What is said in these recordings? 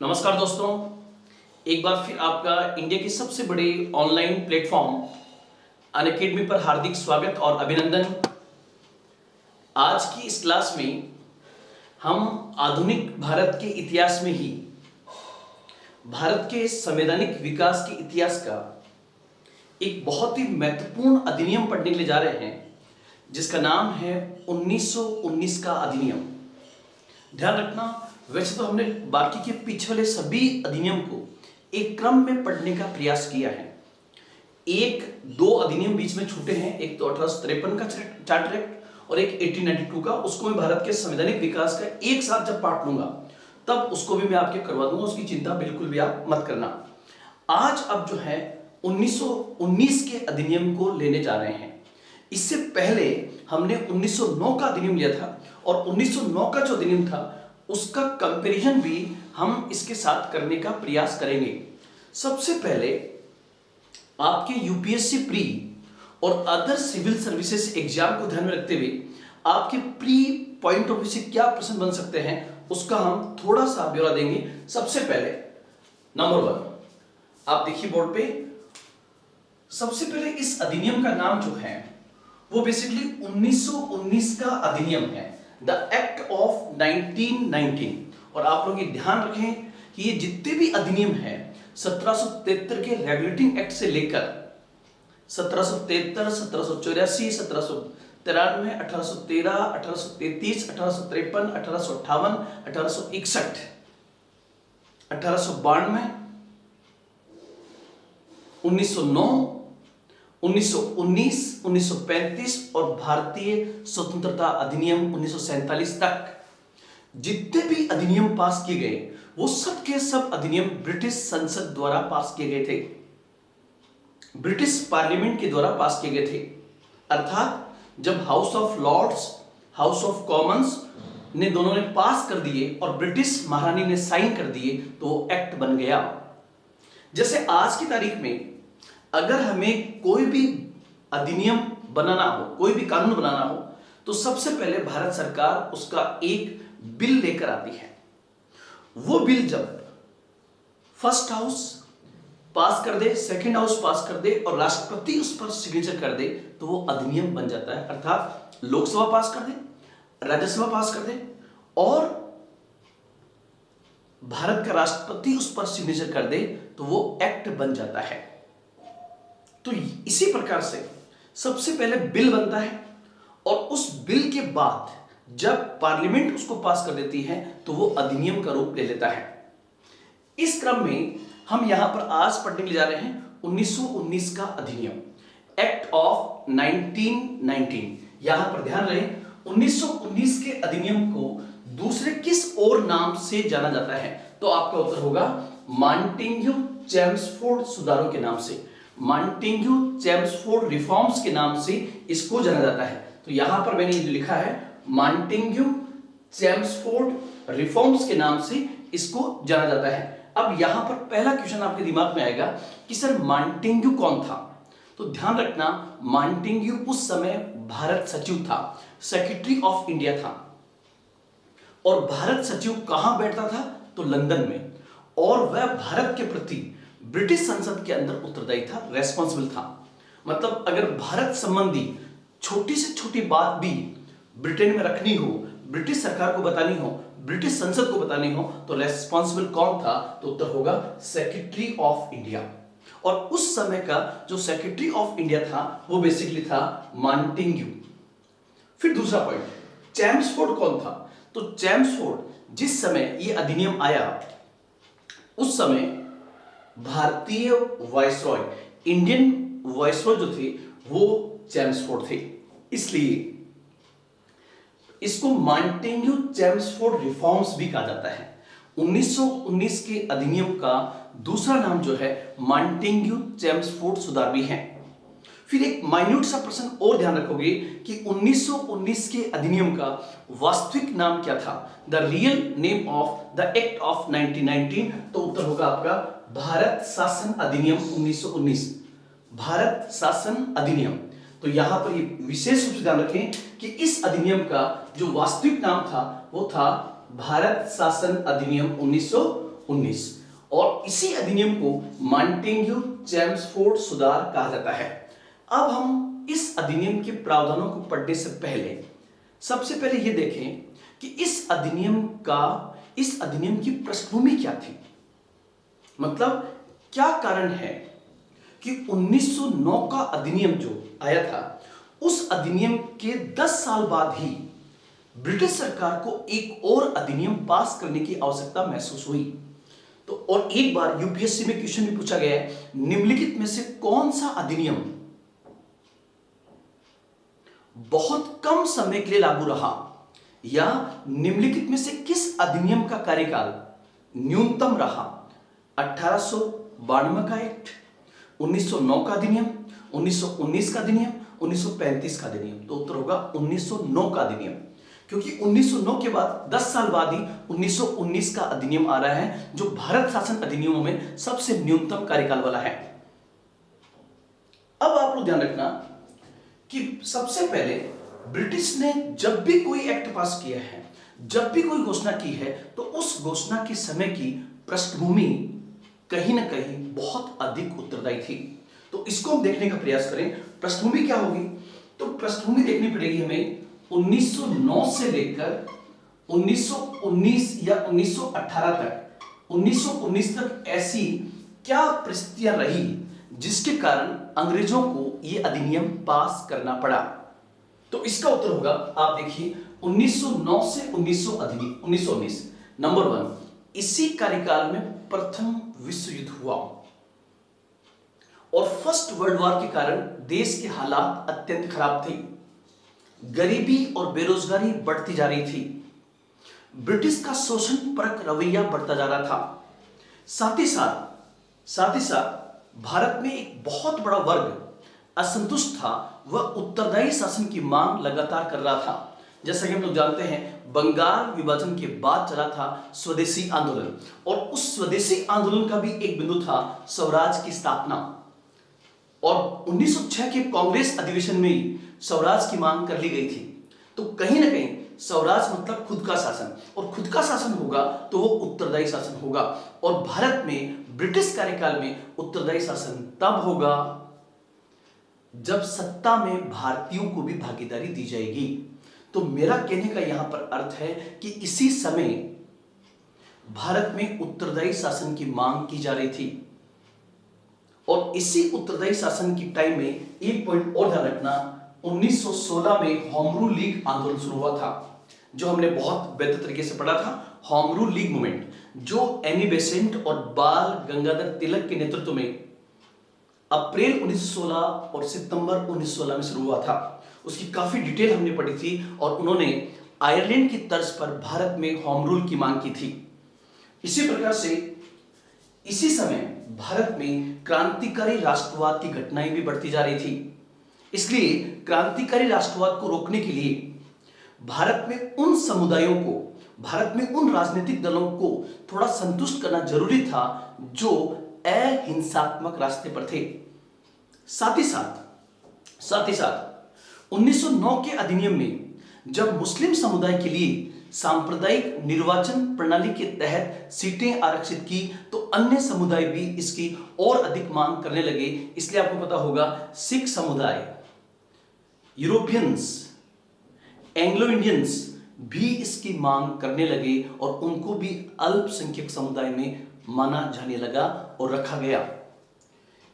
नमस्कार दोस्तों, एक बार फिर आपका इंडिया के सबसे बड़े ऑनलाइन प्लेटफॉर्म अनअकैडमी पर हार्दिक स्वागत और अभिनंदन। आज की इस क्लास में हम आधुनिक भारत के इतिहास में ही भारत के संवैधानिक विकास के इतिहास का एक बहुत ही महत्वपूर्ण अधिनियम पढ़ने के लिए जा रहे हैं, जिसका नाम है 1919 का अधिनियम। ध्यान रखना, वैसे तो हमने बाकी के पीछे वाले सभी अधिनियम को एक क्रम में पढ़ने का प्रयास किया है। एक दो अधिनियम बीच में छूटे हैं, एक तो 1853 का चार्टर एक्ट और एक 1892 का। उसको मैं भारत के संवैधानिक विकास का एक साथ जब पाठ लूंगा तब उसको भी मैं आपके करवा दूंगा, उसकी चिंता बिल्कुल भी आप मत करना। आज अब जो है 1919 के अधिनियम को लेने जा रहे हैं। इससे पहले हमने 1909 का अधिनियम लिया था और 1909 का जो अधिनियम था उसका कंपैरिजन भी हम इसके साथ करने का प्रयास करेंगे। सबसे पहले आपके यूपीएससी प्री और अदर सिविल सर्विसेज एग्जाम को ध्यान में रखते हुए आपके प्री पॉइंट ऑफ व्यू से क्या प्रश्न बन सकते हैं उसका हम थोड़ा सा ब्यौरा देंगे। सबसे पहले नंबर 1 आप देखिए बोर्ड पे। सबसे पहले इस अधिनियम का नाम जो है वो बेसिकली 1919 का अधिनियम है, द एक्ट ऑफ 1919। और आप लोग ये ध्यान रखें कि ये जितने भी अधिनियम हैं 1773 के रेगुलेटिंग एक्ट से लेकर 1773, 1784, 1793, 1813, 1833, 1853, 1858, 1861, 1892, 1909, 1919, 1935 और भारतीय स्वतंत्रता अधिनियम 1947 तक जितने भी अधिनियम पास किए गए वो सब के सब अधिनियम ब्रिटिश संसद द्वारा पास किए गए थे, ब्रिटिश पार्लियामेंट के द्वारा पास किए गए थे। अर्थात जब House of Lords, House of Commons ने दोनों ने पास कर दिए और ब्रिटिश महारानी ने साइन कर दिए तो वो एक्ट बन गया। जैसे आज की तारीख में अगर हमें कोई भी अधिनियम बनाना हो, कोई भी कानून बनाना हो, तो सबसे पहले भारत सरकार उसका एक बिल लेकर आती है। वो बिल जब फर्स्ट हाउस पास कर दे, सेकंड हाउस पास कर दे और राष्ट्रपति उस पर सिग्नेचर कर दे तो वो अधिनियम बन जाता है। अर्थात लोकसभा पास कर दे, राज्यसभा पास कर दे और भारत का राष्ट्रपति उस पर सिग्नेचर कर दे तो वो एक्ट बन जाता है। तो इसी प्रकार से सबसे पहले बिल बनता है और उस बिल के बाद जब पार्लियामेंट उसको पास कर देती है तो वो अधिनियम का रूप ले लेता है। इस क्रम में हम यहां पर आज पढ़ने के लिए जा रहे हैं 1919 का अधिनियम, एक्ट ऑफ 1919। यहां पर ध्यान रहे 1919 के अधिनियम को दूसरे किस और नाम से जाना जाता है, तो आपका उत्तर होगा मॉन्टेग्यू-चेम्सफोर्ड सुधारों के नाम से, मॉन्टेग्यू-चेम्सफोर्ड रिफॉर्म्स के नाम से इसको जाना जाता है। तो यहां पर मैंने ये लिखा है मॉन्टेग्यू-चेम्सफोर्ड रिफॉर्म्स के नाम से इसको जाना जाता है। अब यहां पर पहला क्वेश्चन आपके दिमाग में आएगा कि सर मॉन्टेग्यू कौन था? तो ध्यान रखना, मॉन्टेग्यू उस समय भारत सचिव था, सेक्रेटरी ऑफ इंडिया था। और भारत सचिव कहां बैठता था? तो लंदन में। और वह भारत के प्रति ब्रिटिश संसद के अंदर उत्तरदायी था, रेस्पॉन्सिबल था। मतलब अगर भारत संबंधी छोटी से छोटी बात भी ब्रिटेन में रखनी हो, ब्रिटिश सरकार को बतानी हो, ब्रिटिश संसद को बतानी हो, तो रेस्पॉन्सिबल कौन था? तो उत्तर होगा सेक्रेटरी ऑफ इंडिया। और उस समय का जो सेक्रेटरी ऑफ इंडिया था वो बेसिकली था मॉन्टेग्यू। फिर दूसरा पॉइंट, चेम्सफोर्ड कौन था? तो चेम्सफोर्ड जिस समय ये अधिनियम आया उस समय भारतीय वायसरॉय, इंडियन वायसरॉय जो थे वो चेम्सफोर्ड थे, इसलिए इसको मॉन्टेग्यू-चेम्सफोर्ड रिफॉर्म्स भी कहा जाता है। 1919 के अधिनियम का दूसरा नाम जो है मॉन्टेग्यू-चेम्सफोर्ड सुधार भी है। फिर एक माइन्यूट सा प्रश्न और ध्यान रखोगे कि 1919 के अधिनियम का वास्तविक नाम क्या था, the real name of the act of 1919। तो उत्तर होगा आपका भारत शासन अधिनियम 1919, भारत शासन अधिनियम। तो यहां पर ये विशेष रूप से ध्यान रखें कि इस अधिनियम का जो वास्तविक नाम था वो था भारत शासन अधिनियम 1919। 19 और इसी अधिनियम को मॉन्टेग्यू चेम्सफोर्ड सुधार कहा जाता है। अब हम इस अधिनियम के प्रावधानों को पढ़ने से पहले सबसे पहले यह देखें कि इस अधिनियम की पृष्ठभूमि क्या थी। मतलब क्या कारण है कि 1909 का अधिनियम जो आया था, उस अधिनियम के 10 साल बाद ही ब्रिटिश सरकार को एक और अधिनियम पास करने की आवश्यकता महसूस हुई। तो और एक बार यूपीएससी में क्वेश्चन भी पूछा गया है, निम्नलिखित में से कौन सा अधिनियम बहुत कम समय के लिए लागू रहा, या निम्नलिखित में से किस अधिनियम का कार्यकाल न्यूनतम रहा। 1892 का एक्ट, 1909 का अधिनियम, 1919 का अधिनियम, 1935 का अधिनियम। तो उत्तर होगा 1909 का अधिनियम, क्योंकि 1909 के बाद 10 साल बाद ही 1919 का अधिनियम आ रहा है, जो भारत शासन अधिनियमों में सबसे न्यूनतम कार्यकाल वाला है। अब आप लोग ध्यान रखना कि सबसे पहले ब्रिटिश ने जब भी कोई एक्ट पास किया है, जब भी कोई घोषणा की है, तो उस घोषणा के समय की पृष्ठभूमि कहीं ना कहीं बहुत अधिक उत्तरदायी थी। तो इसको हम देखने का प्रयास करें, पृष्ठभूमि क्या होगी। तो पृष्ठभूमि देखनी पड़ेगी हमें 1909 से लेकर 1919 या 1918 तक, 1919 तक ऐसी क्या परिस्थितियां रही जिसके कारण अंग्रेजों को यह अधिनियम पास करना पड़ा। तो इसका उत्तर होगा, आप देखिए 1909 से 1919। नंबर 1, इसी कार्यकाल में प्रथम विश्व युद्ध हुआ और फर्स्ट वर्ल्ड वॉर के कारण देश के हालात अत्यंत खराब थे। गरीबी और बेरोजगारी बढ़ती जा रही थी। ब्रिटिश का शोषण परक रवैया बढ़ता जा रहा था। साथ ही साथ भारत में एक बहुत बड़ा वर्ग असंतुष्ट था, वह उत्तरदायी शासन की मांग लगातार कर रहा था। जैसा कि हम लोग जानते हैं, बंगाल विभाजन के बाद चला था स्वदेशी आंदोलन, और उस स्वदेशी आंदोलन का भी एक बिंदु था स्वराज की स्थापना। और 1906 के कांग्रेस अधिवेशन में ही स्वराज की मांग कर ली गई थी। तो कहीं ना कहीं स्वराज मतलब खुद का शासन, और खुद का शासन होगा तो वो उत्तरदायी शासन होगा। और भारत में ब्रिटिश कार्यकाल में उत्तरदायी शासन तब होगा जब सत्ता में भारतीयों को भी भागीदारी दी जाएगी। तो मेरा कहने का यहां पर अर्थ है कि इसी समय भारत में उत्तरदायी शासन की मांग की जा रही थी। और इसी उत्तरदायी शासन की टाइम में एक पॉइंट और ध्यान रखना, 1916 में होम रूल लीग आंदोलन शुरू हुआ था, जो हमने बहुत बेहतर तरीके से पढ़ा था। होम रूल लीग मूवमेंट, जो एनी बेसेंट और बाल गंगाधर तिलक के नेतृत्व में अप्रैल 1916 और सितंबर 1916 में शुरू हुआ था। उसकी काफी डिटेल हमने पढ़ी थी, और उन्होंने आयरलैंड की तर्ज पर भारत में होम रूल की मांग की थी। इसी प्रकार से इसी समय भारत में क्रांतिकारी राष्ट्रवाद की घटनाएं भी बढ़ती जा रही थी। इसलिए क्रांतिकारी राष्ट्रवाद को रोकने के लिए भारत में उन समुदायों को, भारत में उन राजनीतिक दलों को थोड़ा संतुष्ट करना जरूरी था जो अहिंसात्मक रास्ते पर थे। साथ ही साथ 1909 के अधिनियम में जब मुस्लिम समुदाय के लिए सांप्रदायिक निर्वाचन प्रणाली के तहत सीटें आरक्षित की, तो अन्य समुदाय भी इसकी और अधिक मांग करने लगे। इसलिए आपको पता होगा, सिख समुदाय, यूरोपियंस, एंग्लो इंडियंस भी इसकी मांग करने लगे, और उनको भी अल्पसंख्यक समुदाय में माना जाने लगा और रखा गया।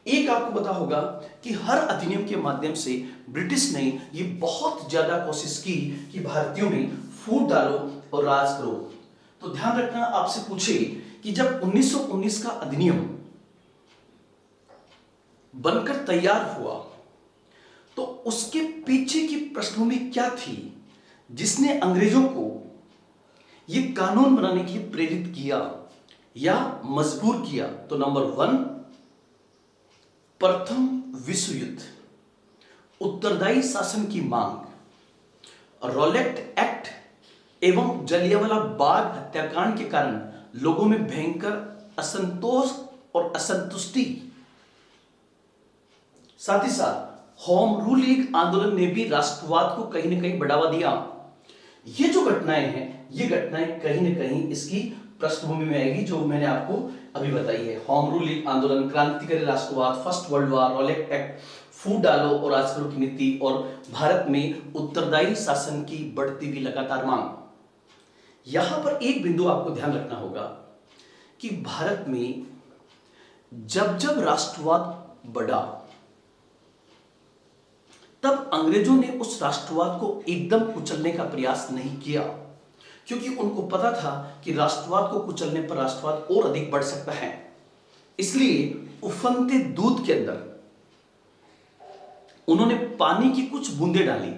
एक आपको पता होगा कि हर अधिनियम के माध्यम से ब्रिटिश ने ये बहुत ज्यादा कोशिश की कि भारतीयों में फूट डालो और राज करो। तो ध्यान रखना, आपसे पूछे कि जब 1919 का अधिनियम बनकर तैयार हुआ, तो उसके पीछे की पृष्ठभूमि क्या थी जिसने अंग्रेजों को यह कानून बनाने के लिए प्रेरित किया या मजबूर किया। तो नंबर 1, प्रथम विश्व युद्ध, उत्तरदायी शासन की मांग, रॉलेट एक्ट एवं जलियांवाला बाग हत्याकांड के कारण लोगों में भयंकर असंतोष और असंतुष्टि। साथ ही साथ होम रूल लीग आंदोलन ने भी राष्ट्रवाद को कहीं ना कहीं बढ़ावा दिया। ये जो घटनाएं हैं, ये घटनाएं कहीं ना कहीं इसकी पृष्ठभूमि में आएगी जो मैंने आपको अभी बताई है। होम रूल आंदोलन, क्रांतिकारी राष्ट्रवाद, first world war, Rowlatt act, फूट डालो और आज करो की नीति और भारत में उत्तरदायी शासन की बढ़ती हुई लगातार मांग। यहां पर एक बिंदु आपको ध्यान रखना होगा कि भारत में जब जब राष्ट्रवाद बढ़ा तब अंग्रेजों ने उस राष्ट्रवाद को एकदम कुचलने का प्रयास नहीं किया, क्योंकि उनको पता था कि राष्ट्रवाद को कुचलने पर राष्ट्रवाद और अधिक बढ़ सकता है। इसलिए उफनते दूध के अंदर उन्होंने पानी की कुछ बूंदें डाली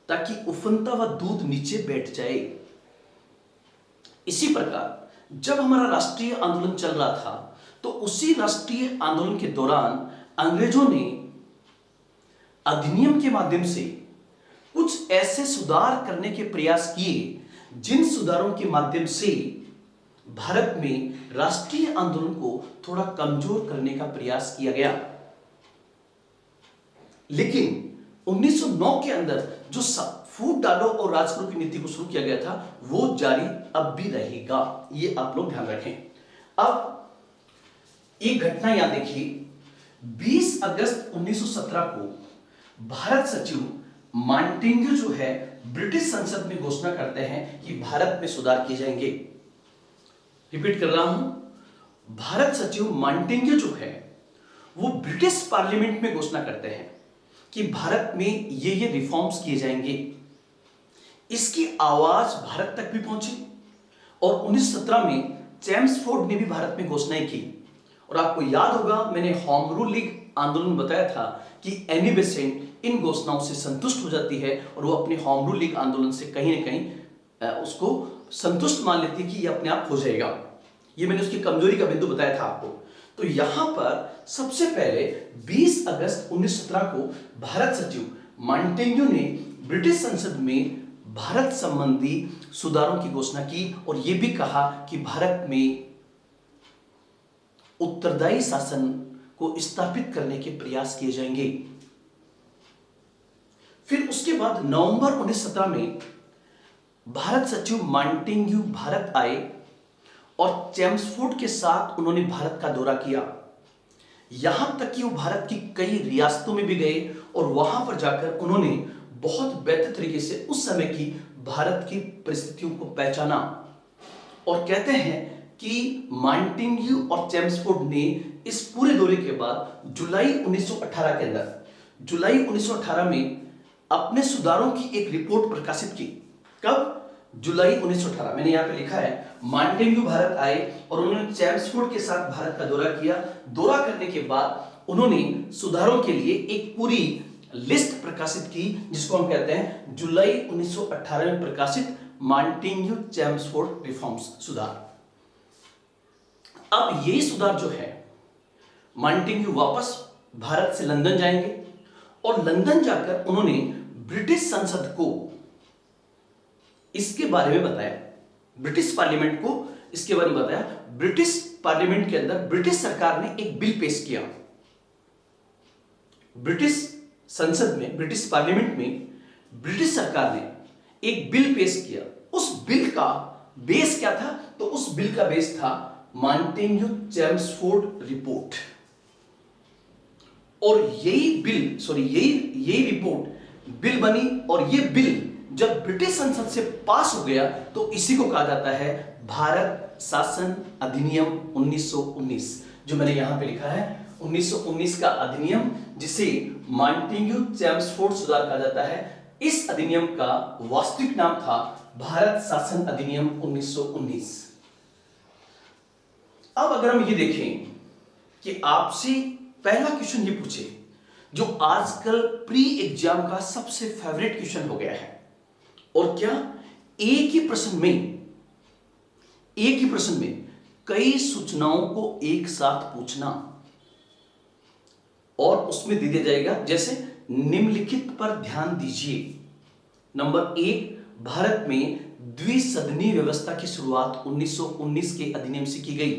ताकि उफनता हुआ दूध नीचे बैठ जाए। इसी प्रकार जब हमारा राष्ट्रीय आंदोलन चल रहा था तो उसी राष्ट्रीय आंदोलन के दौरान अंग्रेजों ने अधिनियम के माध्यम से कुछ ऐसे सुधार करने के प्रयास किए जिन सुधारों के माध्यम से भारत में राष्ट्रीय आंदोलन को थोड़ा कमजोर करने का प्रयास किया गया। लेकिन 1909 के अंदर जो फूट डालो और राज करो की नीति को शुरू किया गया था वो जारी अब भी रहेगा, ये आप लोग ध्यान रखें। अब एक घटना यहां देखिए, 20 अगस्त 1917 को भारत सचिव मॉन्टेग्यू जो है ब्रिटिश संसद में घोषणा करते हैं कि भारत में सुधार किए जाएंगे। रिपीट कर रहा हूं, भारत सचिव मॉन्टेग्यू जो है वो ब्रिटिश पार्लियामेंट में घोषणा करते हैं कि भारत में ये रिफॉर्म्स किए जाएंगे। इसकी आवाज भारत तक भी पहुंची और 1917 में चेम्सफोर्ड ने भी भारत में घोषणाएं की। और आपको याद होगा मैंने होम रूल लीग आंदोलन बताया था कि एनी बेसेंट इन घोषणाओं से संतुष्ट हो जाती है और वो अपने होम रूल लीग आंदोलन से कहीं ना कहीं उसको संतुष्ट मान लेती है कि ये अपने आप हो जाएगा। ये मैंने उसकी कमजोरी का बिंदु बताया था आपको। तो यहां पर सबसे पहले 20 अगस्त 1917 को भारत सचिव मॉन्टेग्यू ने ब्रिटिश संसद में भारत संबंधी सुधारों की घोषणा की और यह भी कहा कि भारत में उत्तरदायी शासन को स्थापित करने के प्रयास किए जाएंगे। फिर उसके बाद नवंबर 1917 में भारत सचिव मॉन्टेग्यू भारत आए और चेम्सफोर्ड के साथ उन्होंने भारत का दौरा किया। यहां तक कि वो भारत की कई रियासतों में भी गए और वहां पर जाकर उन्होंने बहुत बेहतर तरीके से उस समय की भारत की परिस्थितियों को पहचाना। और कहते हैं कि मॉन्टेग्यू और चेम्सफोर्ड ने इस पूरे दौरे के बाद जुलाई 1918 के अंदर, जुलाई 1918 में अपने सुधारों की एक रिपोर्ट प्रकाशित की। कब? जुलाई 1918। मैंने यहां पे लिखा है मॉन्टेग्यू भारत आए और उन्होंने चेम्सफोर्ड के साथ भारत का दौरा किया। दौरा करने के बाद उन्होंने सुधारों के लिए एक पूरी लिस्ट प्रकाशित की जिसको हम कहते हैं जुलाई 1918 में प्रकाशित मॉन्टेग्यू चेम्सफोर्ड रिफॉर्म्स, सुधार। अब यही सुधार जो है मॉन्टेग्यू वापस भारत से लंदन जाएंगे और लंदन जाकर उन्होंने ब्रिटिश संसद को इसके बारे में बताया, ब्रिटिश पार्लियामेंट को इसके बारे में बताया। ब्रिटिश पार्लियामेंट के अंदर ब्रिटिश सरकार ने एक बिल पेश किया। ब्रिटिश संसद में, ब्रिटिश पार्लियामेंट में ब्रिटिश सरकार ने एक बिल पेश किया। उस बिल का बेस क्या था? तो उस बिल का बेस था मॉन्टेग्यू चेम्सफोर्ड रिपोर्ट। और यही रिपोर्ट बिल बनी और ये बिल जब ब्रिटिश संसद से पास हो गया तो इसी को कहा जाता है भारत शासन अधिनियम 1919, जो मैंने यहां पे लिखा है 1919 का अधिनियम, जिसे मॉन्टेग्यू चेम्सफोर्ड सुधार कहा जाता है। इस अधिनियम का वास्तविक नाम था भारत शासन अधिनियम 1919। अब अगर हम ये देखें कि आपसे पहला क्वेश्चन ये पूछे जो आजकल प्री एग्जाम का सबसे फेवरेट क्वेश्चन हो गया है, और क्या एक ही प्रश्न में कई सूचनाओं को एक साथ पूछना, और उसमें दे दिया जाएगा जैसे निम्नलिखित पर ध्यान दीजिए। नंबर 1, भारत में द्विसदनीय व्यवस्था की शुरुआत 1919 के अधिनियम से की गई।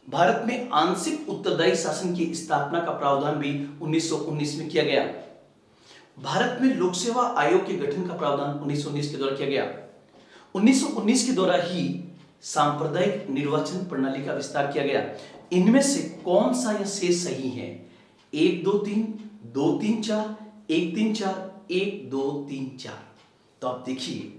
भारत में आंशिक उत्तरदायी शासन की स्थापना का प्रावधान भी 1919 में किया गया। भारत में लोक सेवा आयोग के गठन का प्रावधान 1919 के द्वारा किया गया। 1919 के द्वारा ही सांप्रदायिक निर्वाचन प्रणाली का विस्तार किया गया। इनमें से कौन सा यह शेष सही है? 1 2 3, 2 3 4, 1 3 4, 1 2 3 4। तो आप देखिए,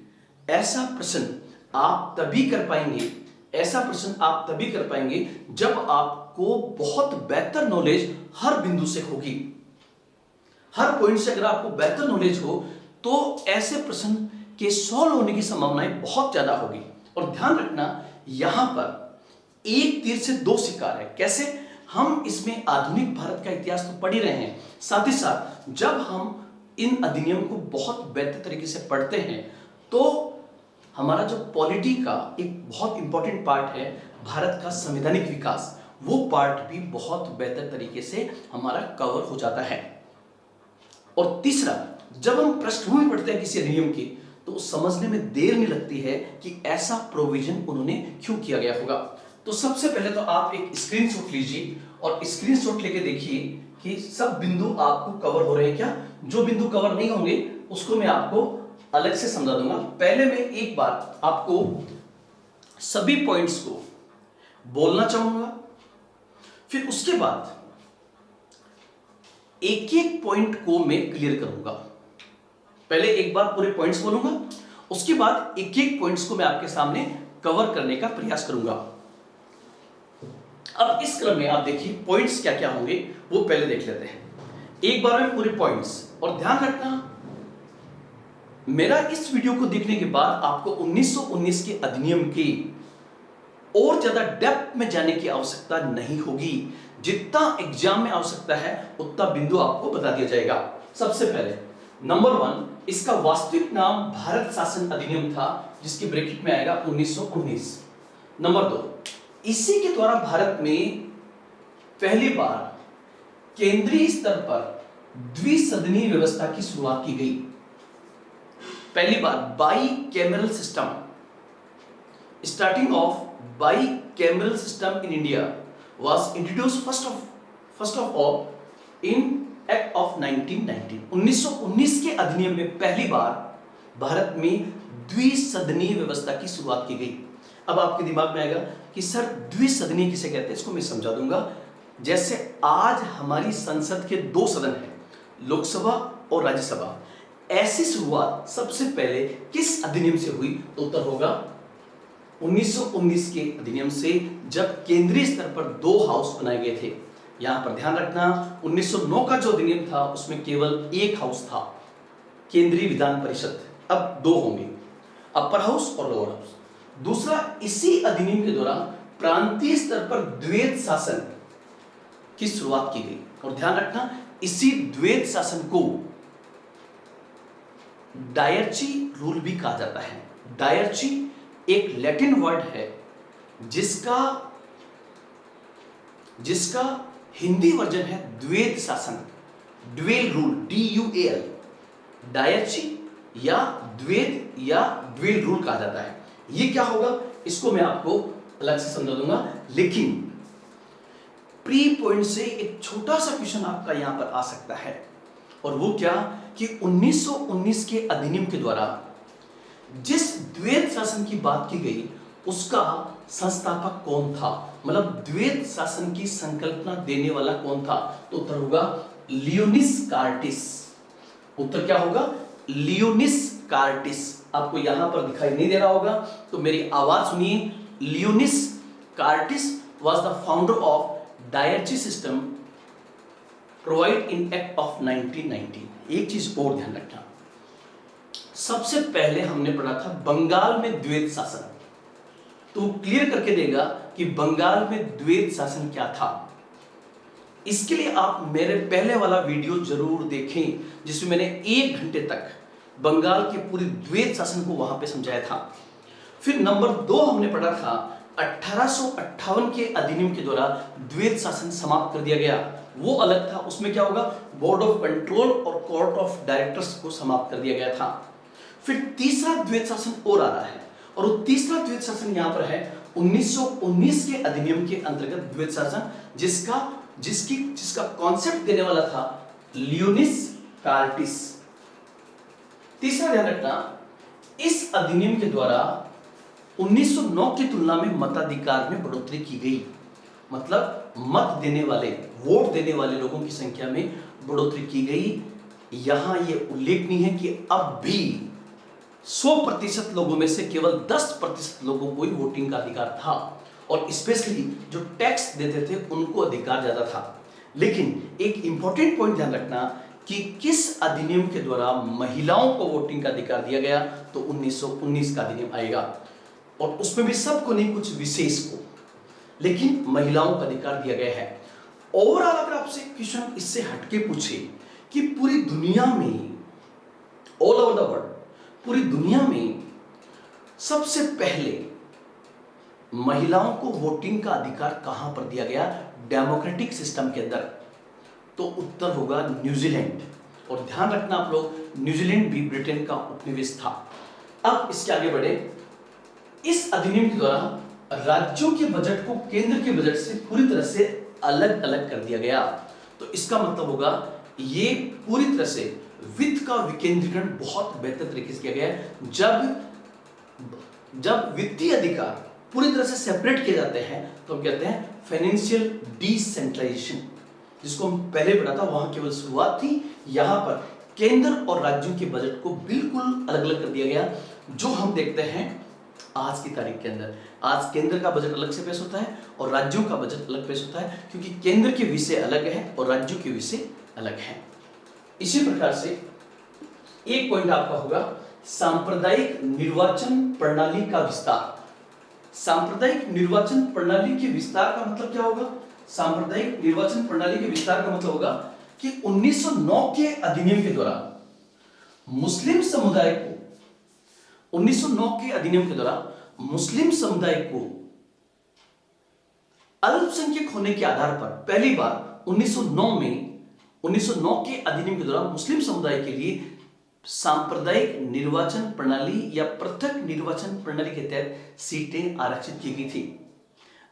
ऐसा प्रश्न आप तभी कर पाएंगे, ऐसा प्रश्न आप तभी कर पाएंगे जब आपको बहुत बेहतर नॉलेज हर बिंदु से होगी। हर पॉइंट से अगर आपको बेहतर नॉलेज हो तो ऐसे प्रश्न के सॉल्व होने की संभावनाएं बहुत ज्यादा होगी। और ध्यान रखना, यहां पर एक तीर से दो शिकार है। कैसे? हम इसमें आधुनिक भारत का इतिहास तो पढ़ ही रहे हैं, साथ ही साथ जब हम इन अधिनियम को बहुत बेहतर तरीके से पढ़ते हैं तो हमारा जो पॉलिटी का एक बहुत इंपॉर्टेंट पार्ट है, भारत का संवैधानिक विकास, वो पार्ट भी बहुत बेहतर तरीके से हमारा कवर हो जाता है। और तीसरा, जब हम पृष्ठभूमि पढ़ते हैं किसी अधिनियम की तो समझने में देर नहीं लगती है कि ऐसा प्रोविजन उन्होंने क्यों किया गया होगा। तो सबसे पहले तो आप एक स्क्रीनशॉट लीजिए और स्क्रीनशॉट लेके देखिए कि सब बिंदु आपको कवर हो रहे हैं क्या। जो बिंदु कवर नहीं होंगे उसको मैं आपको अलग से समझा दूंगा। पहले मैं एक बार आपको सभी पॉइंट्स को बोलना चाहूंगा, फिर उसके बाद एक एक पॉइंट को मैं क्लियर करूंगा। पहले एक बार पूरे पॉइंट्स बोलूंगा, उसके बाद एक एक पॉइंट्स को मैं आपके सामने कवर करने का प्रयास करूंगा। अब इस क्रम में आप देखिए पॉइंट्स क्या क्या होंगे वो पहले देख लेते हैं एक बार में पूरे पॉइंट्स। और ध्यान रखना, मेरा इस वीडियो को देखने के बाद आपको 1919 के अधिनियम की और ज्यादा डेप्थ में जाने की आवश्यकता नहीं होगी। जितना एग्जाम में आवश्यकता है उतना बिंदु आपको बता दिया जाएगा। सबसे पहले नंबर 1, इसका वास्तविक नाम भारत शासन अधिनियम था, जिसके ब्रैकेट में आएगा 1919। नंबर 2, इसी के द्वारा भारत में पहली बार केंद्रीय स्तर पर द्विसदनीय व्यवस्था की शुरुआत की गई। पहली बार bicameral system, starting of bicameral system in India was introduced first of all in Act of 1919। 1919 के अधिनियम में पहली बार भारत में द्विसदनीय व्यवस्था की शुरुआत की गई। अब आपके दिमाग में आएगा कि सर द्विसदनीय किसे कहते हैं, इसको मैं समझा दूंगा। जैसे आज हमारी संसद के 2 सदन हैं, लोकसभा और राज्यसभा, ऐसी शुरुआत सबसे पहले किस अधिनियम से हुई? तो उत्तर होगा 1919 के अधिनियम से, जब केंद्रीय स्तर पर 2 हाउस बनाए गए थे। यहां पर ध्यान रखना, 1909 का जो अधिनियम था उसमें केवल 1 हाउस था, केंद्रीय विधान परिषद। अब 2 होंगे, अपर हाउस और लोअर हाउस। दूसरा, इसी अधिनियम के दौरान प्रांतीय स्तर पर द्वैध शासन की शुरुआत की गई। और ध्यान रखना, इसी द्वैध शासन को डायरची रूल भी कहा जाता है। डायरची एक लैटिन वर्ड है जिसका हिंदी वर्जन है द्वैध शासन, ड्वेल रूल, DUAL, डायरची या द्वैध या ड्वेल रूल कहा जाता है। ये क्या होगा इसको मैं आपको अलग से समझा दूंगा, लेकिन प्री पॉइंट से एक छोटा सा क्वेश्चन आपका यहां पर आ सकता है, और वो क्या कि 1919 के अधिनियम के द्वारा जिस द्वैध शासन की बात की गई उसका संस्थापक कौन था, मतलब द्वैध शासन की संकल्पना देने वाला कौन था? तो उत्तर होगा लियोनिस कार्टिस। उत्तर क्या होगा? लियोनिस कार्टिस। आपको यहां पर दिखाई नहीं दे रहा होगा तो मेरी आवाज सुनिए। Lionel Curtis was the founder of dyarchy system provide in act of 1919। एक चीज और ध्यान रखना, सबसे पहले हमने पढ़ा था बंगाल में द्वैध शासन, तो क्लियर करके देगा कि बंगाल में द्वैध शासन क्या था। इसके लिए आप मेरे पहले वाला वीडियो जरूर देखें जिसमें मैंने 1 घंटे तक बंगाल के पूरी द्वैध शासन को वहां पे समझाया था। फिर नंबर 2 हमने पढ़ा था 1858 के अधिनियम के द्वारा द्वैध शासन समाप्त कर दिया गया, वो अलग था। उसमें क्या होगा? बोर्ड ऑफ कंट्रोल और कोर्ट ऑफ डायरेक्टर्स को समाप्त कर दिया गया था। फिर तीसरा द्वैध शासन और आ रहा है, और वो तीसरा द्वैध शासन यहां पर है 1919 के अधिनियम के अंतर्गत द्वैध शासन, जिसका कॉन्सेप्ट देने वाला था लियोनिस कार्टिस। तीसरा ध्यान रखना, इस अधिनियम के द्वारा 1909 की तुलना में मताधिकार में बढ़ोतरी की गई। मतलब मत देने वाले, वोट देने वाले लोगों की संख्या में बढ़ोतरी की गई। यहां यह उल्लेखनीय है कि अब भी 100% लोगों में से केवल 10% लोगों को ही वोटिंग का अधिकार था, और स्पेशली जो टैक्स देते थे उनको अधिकार ज्यादा था। लेकिन एक इंपॉर्टेंट पॉइंट ध्यान रखना कि किस अधिनियम के द्वारा महिलाओं को वोटिंग का अधिकार दिया गया, तो 1919 का अधिनियम आएगा, और उसमें भी सबको नहीं, कुछ विशेष को, लेकिन महिलाओं को अधिकार दिया गया है। ओवरऑल अगर आपसे क्वेश्चन इससे हटके पूछे कि पूरी दुनिया में, ऑल ओवर द वर्ल्ड, पूरी दुनिया में सबसे पहले महिलाओं को वोटिंग का अधिकार कहां पर दिया गया डेमोक्रेटिक सिस्टम के अंदर, तो उत्तर होगा न्यूजीलैंड। और ध्यान रखना आप लोग, न्यूजीलैंड भी ब्रिटेन का उपनिवेश था। अब इसके आगे बढ़े। इस अधिनियम के द्वारा राज्यों के बजट को केंद्र के बजट से पूरी तरह से अलग अलग कर दिया गया। तो इसका मतलब होगा ये पूरी तरह से वित्त का विकेंद्रीकरण बहुत बेहतर तरीके से किया गया है। जब वित्तीय अधिकार पूरी तरह से सेपरेट किए जाते हैं तो हम कहते हैं फाइनेंशियल डिसेंट्रलाइजेशन, जिसको हम पहले पढ़ा था, वहां केवल शुरुआत थी। यहां पर केंद्र और राज्यों के बजट को बिल्कुल अलग अलग कर दिया गया, जो हम देखते हैं आज की तारीख के अंदर। आज केंद्र का बजट अलग से पेश होता है और राज्यों का बजट अलग पेश होता है, क्योंकि केंद्र के विषय अलग है और राज्यों के विषय अलग है। इसी प्रकार से एक पॉइंट आपका होगा सांप्रदायिक निर्वाचन प्रणाली का विस्तार। सांप्रदायिक निर्वाचन प्रणाली के विस्तार का मतलब क्या होगा? सांप्रदायिक निर्वाचन प्रणाली के विस्तार का मतलब होगा कि 1909 के अधिनियम के द्वारा मुस्लिम समुदाय को, 1909 के अधिनियम के द्वारा मुस्लिम समुदाय को अल्पसंख्यक होने के आधार पर पहली बार 1909 के अधिनियम के द्वारा मुस्लिम समुदाय के लिए सांप्रदायिक निर्वाचन प्रणाली या पृथक निर्वाचन प्रणाली के तहत सीटें आरक्षित की गई थी।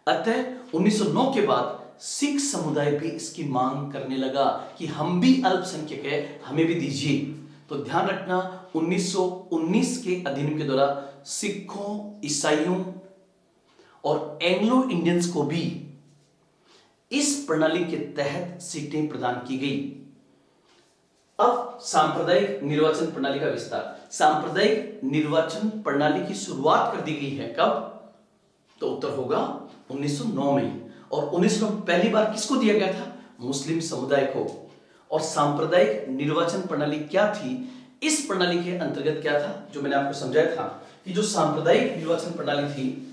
अतः 1909 के बाद सिख समुदाय भी इसकी मांग करने लगा कि हम भी अल्पसंख्यक है, हमें भी दीजिए। तो ध्यान रखना 1919 के अधिनियम के द्वारा सिखों, ईसाइयों और एंग्लो इंडियंस को भी इस प्रणाली के तहत सीटें प्रदान की गई। अब सांप्रदायिक निर्वाचन प्रणाली का विस्तार। सांप्रदायिक निर्वाचन प्रणाली की शुरुआत कर दी गई है कब? तो उत्तर होगा 1909 में। और 1909 पहली बार किसको दिया गया था? मुस्लिम समुदाय को। और सांप्रदायिक निर्वाचन प्रणाली क्या थी? इस प्रणाली के अंतर्गत क्या था, जो मैंने आपको समझाया था कि जो सांप्रदायिक निर्वाचन प्रणाली थी,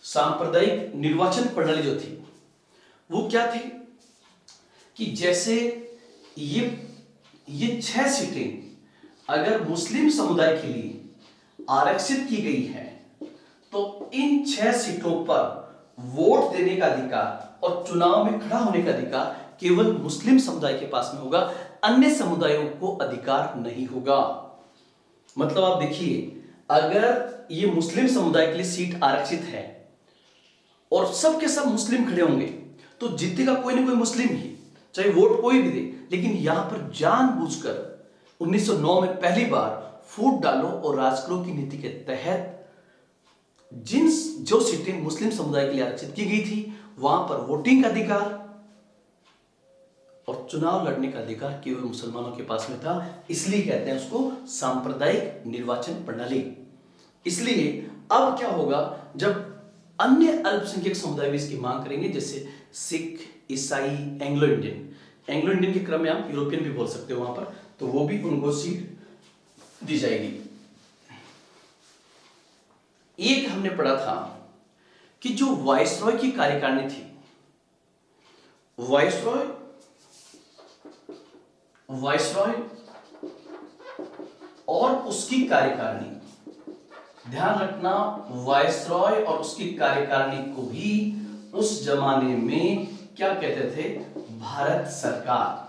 सांप्रदायिक निर्वाचन प्रणाली जो थी वो क्या थी कि जैसे ये 6 सीटें अगर मुस्लिम समुदाय के लिए आरक्षित की गई है, तो इन 6 सीटों पर वोट देने का अधिकार और चुनाव में खड़ा होने का अधिकार केवल मुस्लिम समुदाय के पास में होगा, अन्य समुदायों को अधिकार नहीं होगा। मतलब आप देखिए, अगर ये मुस्लिम समुदाय के लिए सीट आरक्षित है और सब के सब मुस्लिम खड़े होंगे, तो जीतेगा कोई ना कोई मुस्लिम ही, चाहे वोट कोई भी दे। लेकिन यहां पर जानबूझकर 1909 में पहली बार फूट डालो और राज करो की नीति के तहत जो सीटें मुस्लिम समुदाय के लिए आरक्षित की गई थी, वहां पर वोटिंग का अधिकार और चुनाव लड़ने का अधिकार केवल मुसलमानों के पास में था। इसलिए कहते हैं उसको सांप्रदायिक निर्वाचन प्रणाली। इसलिए अब क्या होगा, जब अन्य अल्पसंख्यक समुदाय भी इसकी मांग करेंगे, जैसे सिख, ईसाई, एंग्लो इंडियन के क्रम में आप यूरोपियन भी बोल सकते हो वहां पर, तो वो भी उनको सीट दी जाएगी। एक हमने पढ़ा था कि जो वायसरॉय की कार्यकारिणी थी, वायसरॉय और उसकी कार्यकारिणी, ध्यान रखना, वायसरॉय और उसकी कार्यकारिणी को भी उस जमाने में क्या कहते थे? भारत सरकार।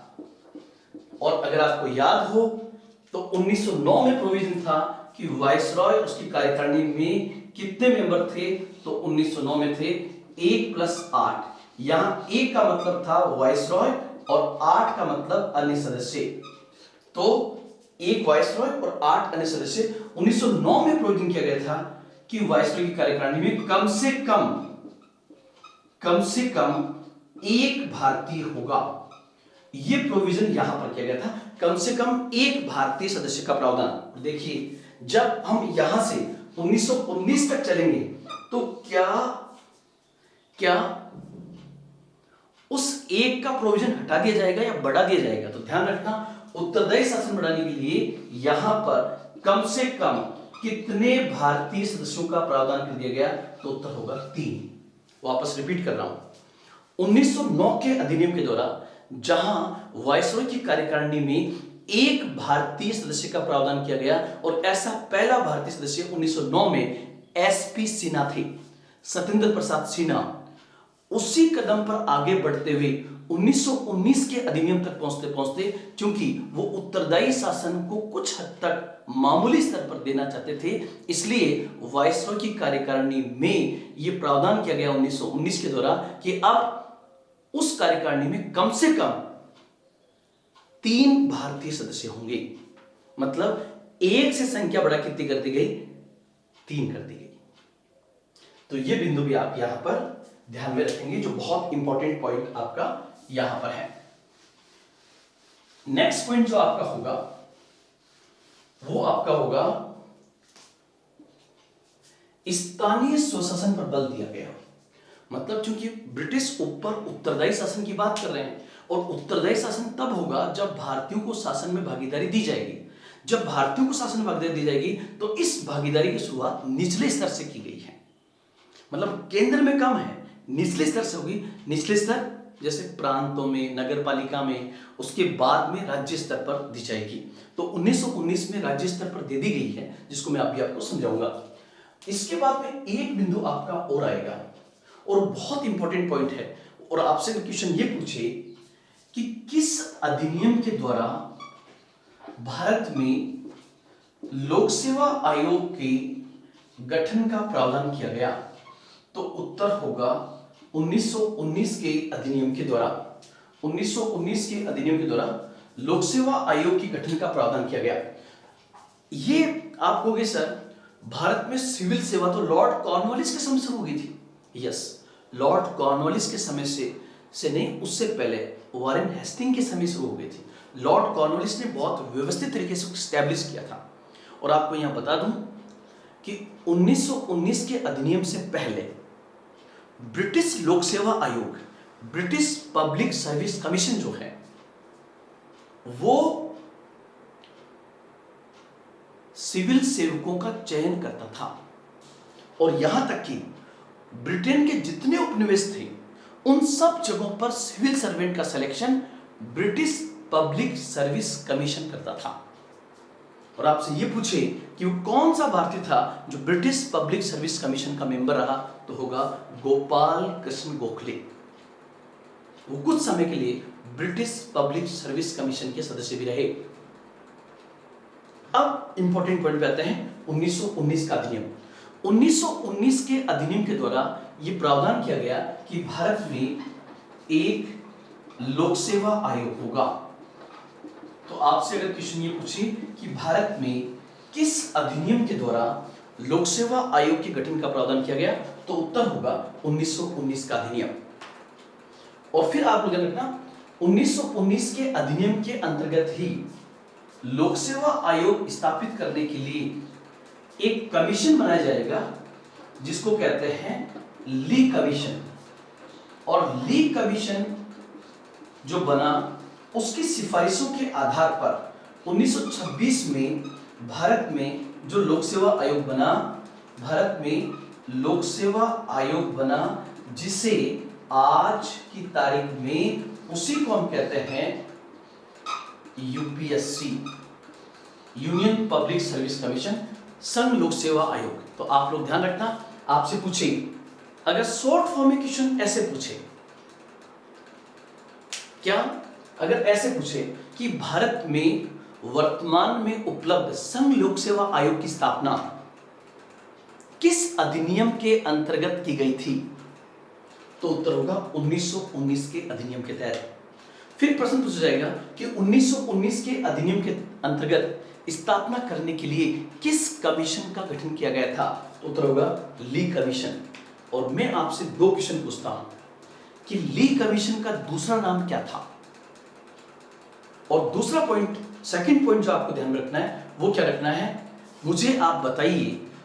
और अगर आपको याद हो तो 1909 में प्रोविजन था कि वायसरॉय और उसकी कार्यकारिणी में कितने मेंबर थे? तो 1909 में थे 1+8। यहां 1 का मतलब था वायसरॉय और 8 का मतलब अन्य सदस्य। तो एक वायसरॉय और 8 अन्य सदस्य। 1909 में प्रोविजन किया गया था कि वायसरॉय की कार्यकारिणी में कम से कम एक भारतीय होगा। यह प्रोविजन यहां पर किया गया था, कम से कम एक भारतीय सदस्य का प्रावधान। देखिए, जब हम यहां से 1919 तक चलेंगे तो क्या उस एक का प्रोविजन हटा दिया जाएगा या बढ़ा दिया जाएगा? तो ध्यान रखना, उत्तरदायी शासन बढ़ाने के लिए यहां पर कम से कम कितने भारतीय सदस्यों का प्रावधान कर दिया गया? तो उत्तर होगा 3। वापस रिपीट कर रहा हूं, 1909 के अधिनियम के द्वारा जहां वायसरॉय की कार्यकारिणी में एक भारतीय सदस्य का प्रावधान किया गया, और ऐसा पहला भारतीय सदस्य 1909 में एसपी सिन्हा थे, सत्येंद्र प्रसाद सिन्हा। उसी कदम पर आगे बढ़ते हुए 1919 के अधिनियम तक पहुंचते पहुंचते, क्योंकि वो उत्तरदायी शासन को कुछ हद तक मामूली स्तर पर देना चाहते थे, इसलिए वायसरॉय की कार्यकारिणी में यह प्रावधान किया गया 1919 के द्वारा कि अब उस कार्यकारिणी में कम से कम 3 भारतीय सदस्य होंगे। मतलब एक से संख्या बढ़ा कितनी कर दी गई? 3 कर दी गई। तो यह बिंदु भी आप यहां पर ध्यान में रखेंगे, जो बहुत इंपॉर्टेंट पॉइंट आपका यहां पर है। नेक्स्ट पॉइंट जो आपका होगा वो आपका होगा स्थानीय स्वशासन पर बल दिया गया। मतलब चूंकि ब्रिटिश ऊपर उत्तरदायी शासन की बात कर रहे हैं, और उत्तरदायी शासन तब होगा जब भारतीयों को शासन में भागीदारी दी जाएगी। जब भारतीयों को शासन में भागीदारी दी जाएगी तो इस भागीदारी की शुरुआत निचले स्तर से की गई है। मतलब केंद्र में कम है, निचले स्तर से होगी। निचले स्तर जैसे प्रांतों में, नगर पालिका में, उसके बाद में राज्य स्तर पर दी जाएगी। तो 1919 में राज्य स्तर पर दे दी गई है, जिसको मैं अभी आपको समझाऊंगा। इसके बाद में एक बिंदु आपका और आएगा, और बहुत इंपॉर्टेंट पॉइंट है, और आपसे क्वेश्चन ये पूछे कि किस अधिनियम के द्वारा भारत में लोक सेवा आयोग के गठन का प्रावधान किया गया? तो उत्तर होगा 1919 के अधिनियम के द्वारा। 1919 के अधिनियम के द्वारा लोक सेवा आयोग के गठन का प्रावधान किया गया। ये आप कहोगे सर, भारत में सिविल सेवा तो लॉर्ड कॉर्नवालिस के समय शुरू हो गई थी। यस, लॉर्ड कॉर्नवालिस के समय से नहीं, उससे पहले वारेन हेस्टिंग के समय शुरू हो गई थी। लॉर्ड कॉर्नवालिस ने बहुत व्यवस्थित तरीके से एस्टैब्लिश किया था। और आपको यहां बता दूं कि 1919 के अधिनियम से पहले ब्रिटिश लोक सेवा आयोग, ब्रिटिश पब्लिक सर्विस कमीशन जो है, वो सिविल सेवकों का चयन करता था। और यहां तक कि ब्रिटेन के जितने उपनिवेश थे, उन सब जगहों पर सिविल सर्वेंट का selection British public service commission करता था। और आपसे ये पूछे कि वो कौन सा भारतीय था जो ब्रिटिश पब्लिक सर्विस कमीशन का मेंबर रहा, तो होगा गोपाल कृष्ण गोखले। वो कुछ समय के लिए ब्रिटिश पब्लिक सर्विस कमीशन के सदस्य भी रहे। अब इंपॉर्टेंट पॉइंट पे आते हैं 1919 का अधिनियम। 1919 के अधिनियम के द्वारा यह प्रावधान किया गया कि भारत में एक लोक सेवा आयोग होगा। तो आपसे अगर क्वेश्चन ये पूछे कि भारत में किस अधिनियम के द्वारा लोक सेवा आयोग के गठन का प्रावधान किया गया, तो उत्तर होगा 1919 का अधिनियम। और फिर आप लोग ध्यान रखना, 1919 के अधिनियम के अंतर्गत ही लोक सेवा आयोग स्थापित करने के लिए एक कमीशन बनाया जाएगा, जिसको कहते हैं ली कमीशन। और ली कमीशन जो बना, उसकी सिफारिशों के आधार पर 1926 में भारत में जो लोक सेवा आयोग बना, भारत में लोक सेवा आयोग बना, जिसे आज की तारीख में उसी को हम कहते हैं UPSC, union public service commission, संघ लोक सेवा आयोग। तो आप लोग ध्यान रखना, आपसे पूछे अगर शॉर्ट फॉर्म में क्वेश्चन ऐसे पूछे, क्या अगर ऐसे पूछे कि भारत में वर्तमान में उपलब्ध संघ लोक सेवा आयोग की स्थापना किस अधिनियम के अंतर्गत की गई थी, तो उत्तर होगा 1919 के अधिनियम के तहत। फिर प्रश्न पूछा जाएगा कि 1919 के अधिनियम के अंतर्गत स्थापना करने के लिए किस कमीशन का गठन किया गया था? तो उत्तर होगा ली कमीशन। और मैं आपसे दो क्वेश्चन पूछता हूं कि ली कमीशन का दूसरा नाम क्या था? और दूसरा पॉइंट, सेकंड पॉइंट जो आपको ध्यान में रखना है वो क्या रखना है, मुझे आप बताइए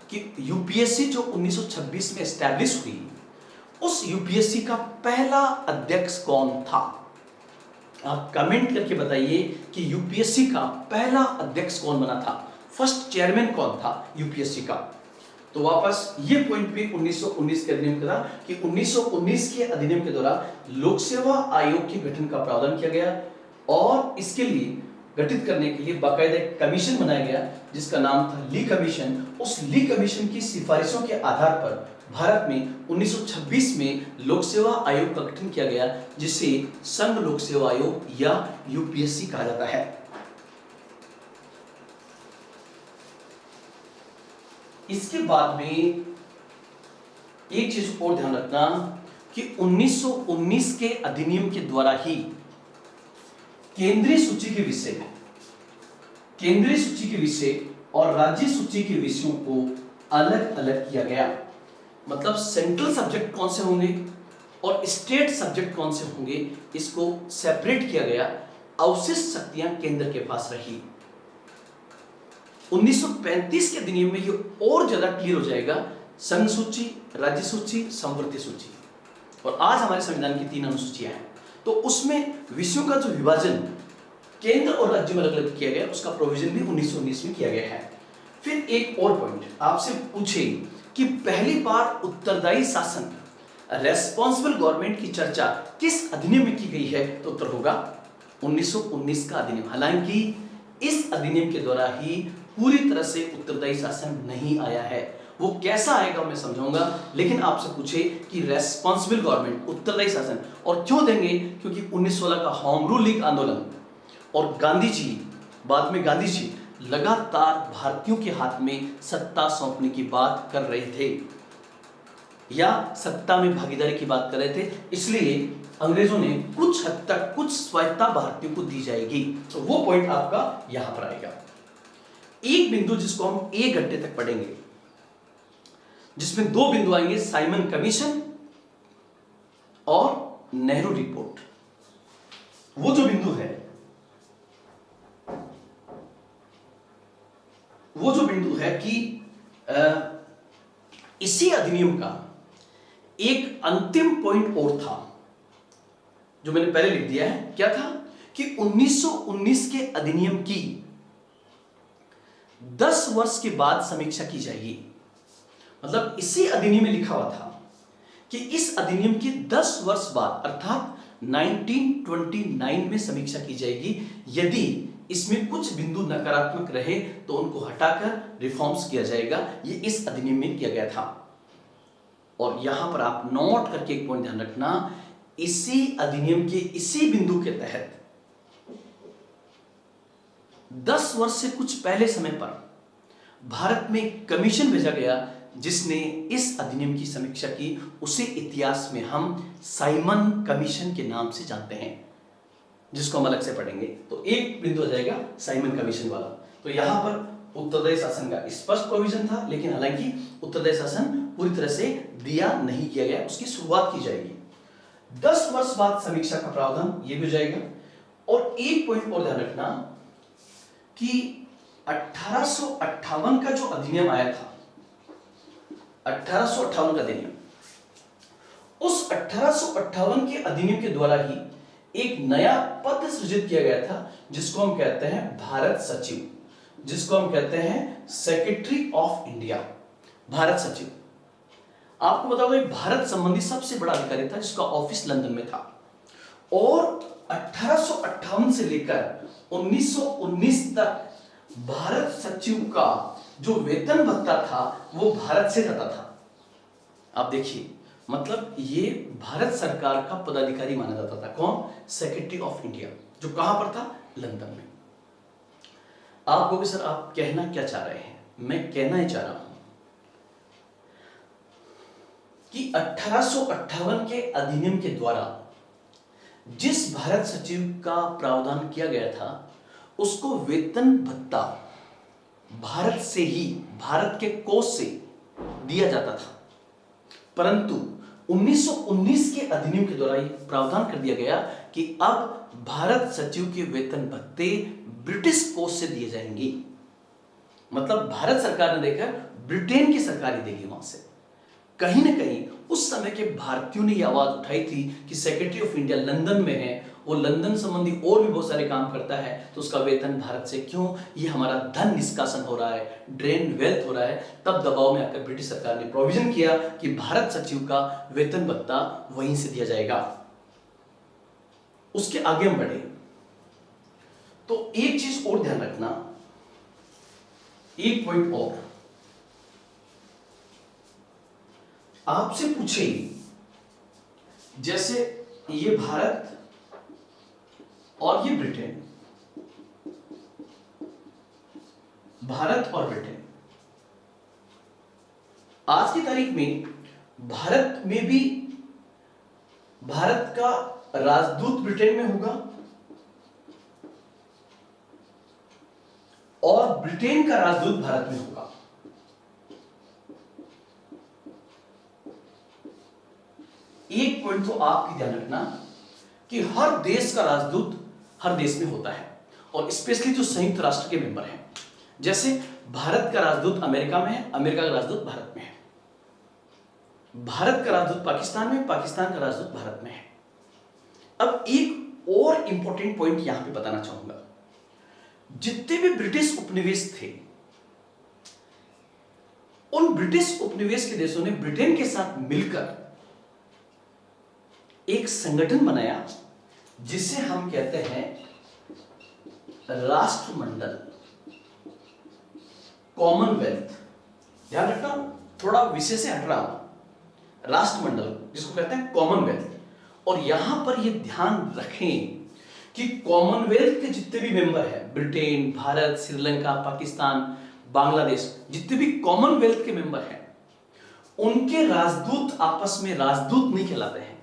कि यूपीएससी जो 1926 में एस्टैब्लिश हुई, उस यूपीएससी का पहला अध्यक्ष कौन था? आप कमेंट करके बताइए कि यूपीएससी का पहला अध्यक्ष कौन बना था, फर्स्ट चेयरमैन कौन था यूपीएससी का। तो वापस ये पॉइंट भी 1919 के अधिनियम का था कि 1919 के अधिनियम के द्वारा लोक सेवा आयोग के गठन का प्रावधान किया गया और इसके लिए गठित करने के लिए बाकायदा एक कमीशन बनाया गया जिसका नाम था ली कमीशन। उस ली कमीशन की सिफारिशों के आधार पर भारत में 1926 में लोक सेवा आयोग का गठन किया गया जिसे संघ लोक सेवा आयोग या यूपीएससी कहा जाता है। इसके बाद में एक चीज और ध्यान रखना कि 1919 के अधिनियम के द्वारा ही केंद्रीय सूची के विषय और राज्य सूची के विषयों को अलग अलग किया गया। मतलब सेंट्रल सब्जेक्ट कौन से होंगे और स्टेट सब्जेक्ट कौन से होंगे, इसको सेपरेट किया गया। अवशिष्ट शक्तियां केंद्र के पास रही। 1935 के अधिनियम में ये और ज्यादा क्लियर हो जाएगा, संघ सूची, राज्य सूची, संवर्ती सूची। और आज हमारे संविधान की 3 अनुसूचियां हैं, तो उसमें विषयों का जो विभाजन केंद्र और राज्य में अलग अलग किया गया, उसका प्रोविजन भी 1919 में किया गया है। फिर एक और पॉइंट आपसे पूछे कि पहली बार उत्तरदायी शासन, रेस्पॉन्सिबल गवर्नमेंट की चर्चा किस अधिनियम में की गई है, तो उत्तर होगा 1919 का अधिनियम। हालांकि इस अधिनियम के द्वारा ही पूरी तरह से उत्तरदायी शासन नहीं आया है, वो कैसा आएगा मैं समझाऊंगा। लेकिन आपसे पूछे कि रेस्पॉन्सिबल गवर्नमेंट, उत्तरदायी शासन, और क्यों देंगे, क्योंकि 1916 का होम रूल लीग आंदोलन और गांधी जी, बाद में गांधी जी लगातार भारतीयों के हाथ में सत्ता सौंपने की बात कर रहे थे या सत्ता में भागीदारी की बात कर रहे थे, इसलिए अंग्रेजों ने कुछ हद तक कुछ स्वायत्ता भारतीयों को दी जाएगी। तो वो पॉइंट आपका यहां पर आएगा। एक बिंदु जिसको हम 1 घंटे तक पढ़ेंगे, जिसमें 2 बिंदु आएंगे, साइमन कमीशन और नेहरू रिपोर्ट। वो जो बिंदु है, वो जो बिंदु है कि इसी अधिनियम का एक अंतिम पॉइंट और था जो मैंने पहले लिख दिया है। क्या था कि 1919 के अधिनियम की 10 वर्ष के बाद समीक्षा की जाएगी। मतलब इसी अधिनियम में लिखा हुआ था कि इस अधिनियम के 10 वर्ष बाद अर्थात 1929 में समीक्षा की जाएगी। यदि इसमें कुछ बिंदु नकारात्मक रहे तो उनको हटाकर रिफॉर्म्स किया जाएगा। ये इस अधिनियम में किया गया था। और यहां पर आप नोट करके एक पॉइंट ध्यान रखना, इसी अधिनियम के इसी बिंदु के तहत 10 वर्ष से कुछ पहले समय पर भारत में कमीशन भेजा गया जिसने इस अधिनियम की समीक्षा की। उसे इतिहास में हम साइमन कमीशन के नाम से जानते हैं, जिसको हम अलग से पढ़ेंगे। तो एक बिंदु आ जाएगा साइमन कमीशन वाला। तो यहां पर उत्तरदायी शासन का स्पष्ट प्रोविजन था, लेकिन हालांकि उत्तरदायी शासन पूरी तरह से दिया नहीं किया गया, उसकी शुरुआत की जाएगी। 10 वर्ष बाद समीक्षा का प्रावधान ये भी हो जाएगा। और एक पॉइंट और ध्यान रखना कि 1858 का जो अधिनियम आया था, 1858 का अधिनियम, उस 1858 के अधिनियम के द्वारा ही एक नया पद सृजित किया गया था जिसको हम कहते हैं भारत सचिव, जिसको हम कहते हैं सेक्रेटरी ऑफ इंडिया, भारत सचिव। आपको बता दो, भारत संबंधी सबसे बड़ा अधिकारी था जिसका ऑफिस लंदन में था। और 1858 से लेकर 1919 तक भारत सचिव का जो वेतन भत्ता था वो भारत से जाता था। आप देखिए, मतलब ये भारत सरकार का पदाधिकारी माना जाता था। कौन? सेक्रेटरी ऑफ इंडिया, जो कहां पर था? लंदन में। आप कहोगे सर आप कहना क्या चाह रहे हैं? मैं कहना ही चाह रहा हूं कि 1858 के अधिनियम के द्वारा जिस भारत सचिव का प्रावधान किया गया था उसको वेतन भत्ता भारत से ही, भारत के कोष से दिया जाता था। परंतु 1919 के अधिनियम के द्वारा यह प्रावधान कर दिया गया कि अब भारत सचिव के वेतन भत्ते ब्रिटिश कोष से दिए जाएंगे। मतलब भारत सरकार ने देकर ब्रिटेन की सरकार ही देगी वहां से। कहीं ना कहीं उस समय के भारतीयों ने यह आवाज उठाई थी कि सेक्रेटरी ऑफ इंडिया लंदन में है, वो लंदन संबंधी और भी बहुत सारे काम करता है, तो उसका वेतन भारत से क्यों, ये हमारा धन निष्कासन हो रहा है, ड्रेन वेल्थ हो रहा है। तब दबाव में आकर ब्रिटिश सरकार ने प्रोविजन किया कि भारत सचिव का वेतन भत्ता वहीं से दिया जाएगा। उसके आगे हम बढ़े तो एक चीज और ध्यान रखना, एक पॉइंट और आपसे पूछे, जैसे ये भारत और ये ब्रिटेन, भारत और ब्रिटेन, आज की तारीख में भारत में भी भारत का राजदूत ब्रिटेन में होगा और ब्रिटेन का राजदूत भारत में होगा। एक पॉइंट तो आपकी ध्यान रखना कि हर देश का राजदूत हर देश में होता है, और स्पेशली जो संयुक्त राष्ट्र के मेंबर हैं, जैसे भारत का राजदूत अमेरिका में है, अमेरिका का राजदूत भारत में है, भारत का राजदूत पाकिस्तान में, पाकिस्तान का राजदूत भारत में है। अब एक और इंपॉर्टेंट पॉइंट यहां पे बताना चाहूंगा, जितने भी ब्रिटिश उपनिवेश थे, उन ब्रिटिश उपनिवेश के देशों ने ब्रिटेन के साथ मिलकर एक संगठन बनाया जिसे हम कहते हैं राष्ट्रमंडल, कॉमनवेल्थ। ध्यान रखना, थोड़ा विषय से हट रहा हूं, राष्ट्रमंडल जिसको कहते हैं कॉमनवेल्थ। और यहां पर यह ध्यान रखें कि कॉमनवेल्थ के जितने भी मेंबर हैं, ब्रिटेन, भारत, श्रीलंका, पाकिस्तान, बांग्लादेश, जितने भी कॉमनवेल्थ के मेंबर हैं, उनके राजदूत आपस में राजदूत नहीं कहलाते हैं,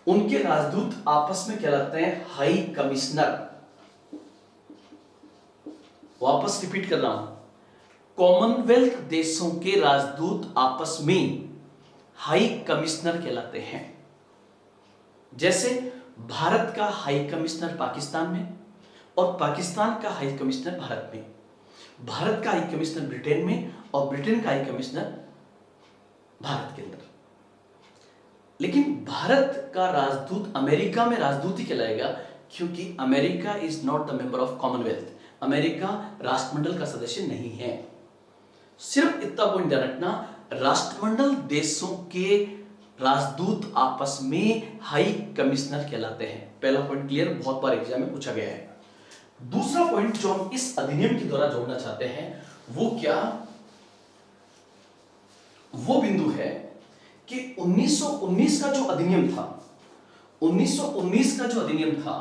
उनके राजदूत आपस में कहलाते हैं हाई कमिश्नर। वापस रिपीट कर रहा हूं, कॉमनवेल्थ देशों के राजदूत आपस में हाई कमिश्नर कहलाते हैं। जैसे भारत का हाई कमिश्नर पाकिस्तान में और पाकिस्तान का हाई कमिश्नर भारत में, भारत का हाई कमिश्नर ब्रिटेन में और ब्रिटेन का हाई कमिश्नर भारत के अंदर। लेकिन भारत का राजदूत अमेरिका में राजदूत ही कहलाएगा, क्योंकि America is not the member of Commonwealth, America राष्ट्रमंडल का सदस्य नहीं है। सिर्फ इतना पॉइंट ध्यान रखना, राष्ट्रमंडल देशों के राजदूत आपस में हाई कमिश्नर कहलाते हैं। पहला पॉइंट क्लियर, बहुत बार एग्जाम में पूछा गया है। दूसरा पॉइंट जो हम इस अधिनियम के द्वारा जोड़ना चाहते हैं वो क्या, वो बिंदु है कि 1919 का जो अधिनियम था, 1919 का जो अधिनियम था,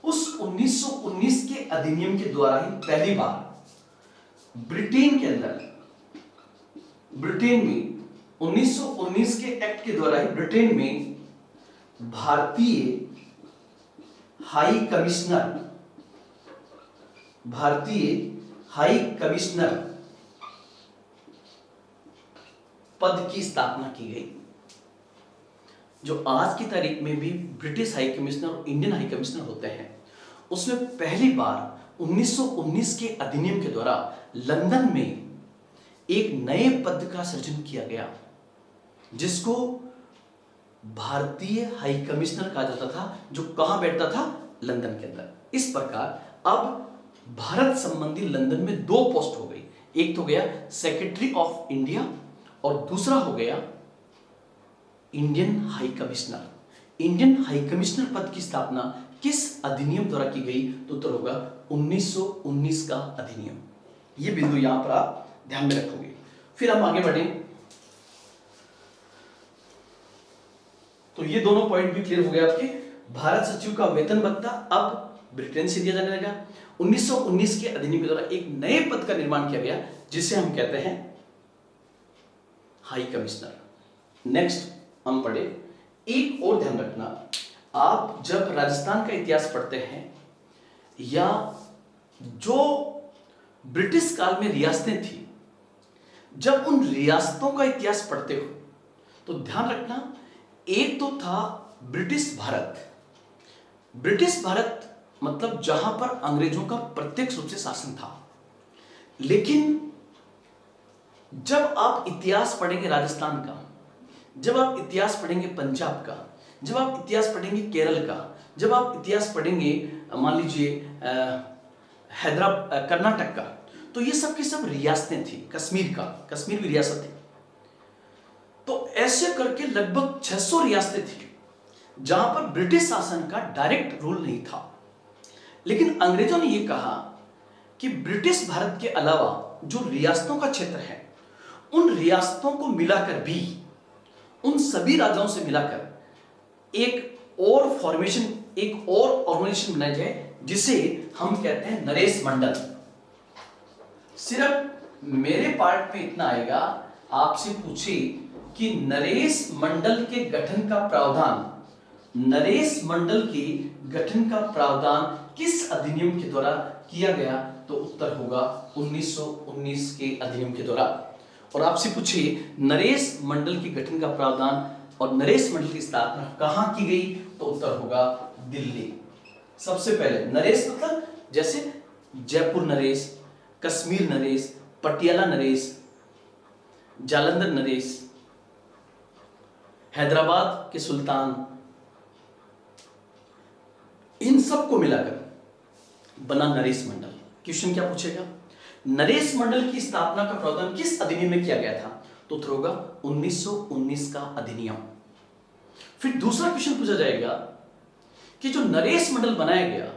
उस 1919 के अधिनियम के द्वारा ही पहली बार ब्रिटेन के अंदर, ब्रिटेन में 1919 के एक्ट के द्वारा ही ब्रिटेन में भारतीय हाई कमिश्नर, भारतीय हाई कमिश्नर पद की स्थापना की गई। जो आज की तारीख में भी ब्रिटिश हाई कमिश्नर और इंडियन हाई कमिश्नर होते हैं, उसमें पहली बार 1919 के अधिनियम के द्वारा लंदन में एक नए पद का सृजन किया गया, जिसको भारतीय हाई कमिश्नर कहा जाता था, जो कहां बैठता था, लंदन के अंदर। इस प्रकार अब भारत संबंधी लंदन में दो पोस्ट हो गई, एक तो गया सेक्रेटरी ऑफ इंडिया और दूसरा हो गया Indian high commissioner. Indian high commissioner पद की स्थापना किस अधिनियम द्वारा की गई, तो उत्तर होगा 1919 का अधिनियम। यह बिंदु यहां पर आप ध्यान में रखोगे। फिर हम आगे बढ़े तो ये दोनों पॉइंट भी क्लियर हो गए आपके। भारत सचिव का वेतन भत्ता अब ब्रिटेन से दिया जाने लगा। 1919 के अधिनियम के द्वारा एक नए पद का निर्माण किया गया, जिसे हम कहते हैं हाई कमिश्नर। नेक्स्ट हम पढ़े, एक और ध्यान रखना, आप जब राजस्थान का इतिहास पढ़ते हैं या जो ब्रिटिश काल में रियासतें थी, जब उन रियासतों का इतिहास पढ़ते हो तो ध्यान रखना, एक तो था ब्रिटिश भारत। ब्रिटिश भारत मतलब जहां पर अंग्रेजों का प्रत्यक्ष रूप से शासन था। लेकिन जब आप इतिहास पढ़ेंगे राजस्थान का, जब आप इतिहास पढ़ेंगे पंजाब का, जब आप इतिहास पढ़ेंगे केरल का, जब आप इतिहास पढ़ेंगे मान लीजिए हैदराबाद कर्नाटक का, तो ये सब की सब रियासतें थी। कश्मीर भी रियासत थी। तो ऐसे करके लगभग 600 रियासतें थी जहां पर ब्रिटिश शासन का डायरेक्ट रूल नहीं था। लेकिन अंग्रेजों ने यह कहा कि ब्रिटिश भारत के अलावा जो रियासतों का क्षेत्र है, उन रियासतों को मिलाकर भी, उन सभी राजाओं से मिलाकर एक और फॉर्मेशन, एक और ऑर्गेनाइजेशन बनाया जाए जिसे हम कहते हैं नरेश मंडल। सिर्फ मेरे पार्ट में इतना आएगा, आपसे पूछे कि नरेश मंडल के गठन का प्रावधान, नरेश मंडल के गठन का प्रावधान किस अधिनियम के द्वारा किया गया, तो उत्तर होगा 1919 के अधिनियम के द्वारा। और आपसे पूछिए नरेश मंडल के गठन का प्रावधान और नरेश मंडल की स्थापना कहां की गई, तो उत्तर होगा दिल्ली। सबसे पहले नरेश मतलब जैसे जयपुर नरेश, कश्मीर नरेश, पटियाला नरेश, जालंधर नरेश, हैदराबाद के सुल्तान, इन सबको मिलाकर बना नरेश मंडल। क्वेश्चन क्या पूछेगा, नरेश मंडल की स्थापना का प्रावधान किस अधिनियम में किया गया था, तो उत्तर होगा 1919 का अधिनियम। फिर दूसरा क्वेश्चन पूछा जाएगा कि जो नरेश मंडल बनाया गया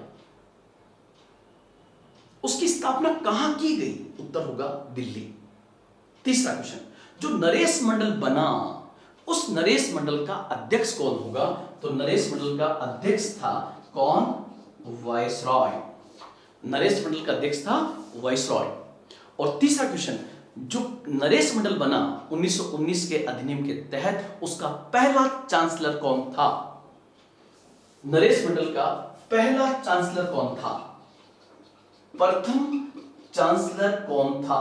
उसकी स्थापना कहां की गई, उत्तर होगा दिल्ली। तीसरा क्वेश्चन, जो नरेश मंडल बना उस नरेश मंडल का अध्यक्ष कौन होगा, तो नरेश मंडल का अध्यक्ष था कौन, वायसरॉय। नरेश मंडल का अध्यक्ष था वायसरॉय। और तीसरा क्वेश्चन, जो नरेश मंडल बना 1919 के अधिनियम के तहत, उसका पहला चांसलर कौन था, नरेश मंडल का पहला चांसलर कौन था, प्रथम चांसलर कौन था,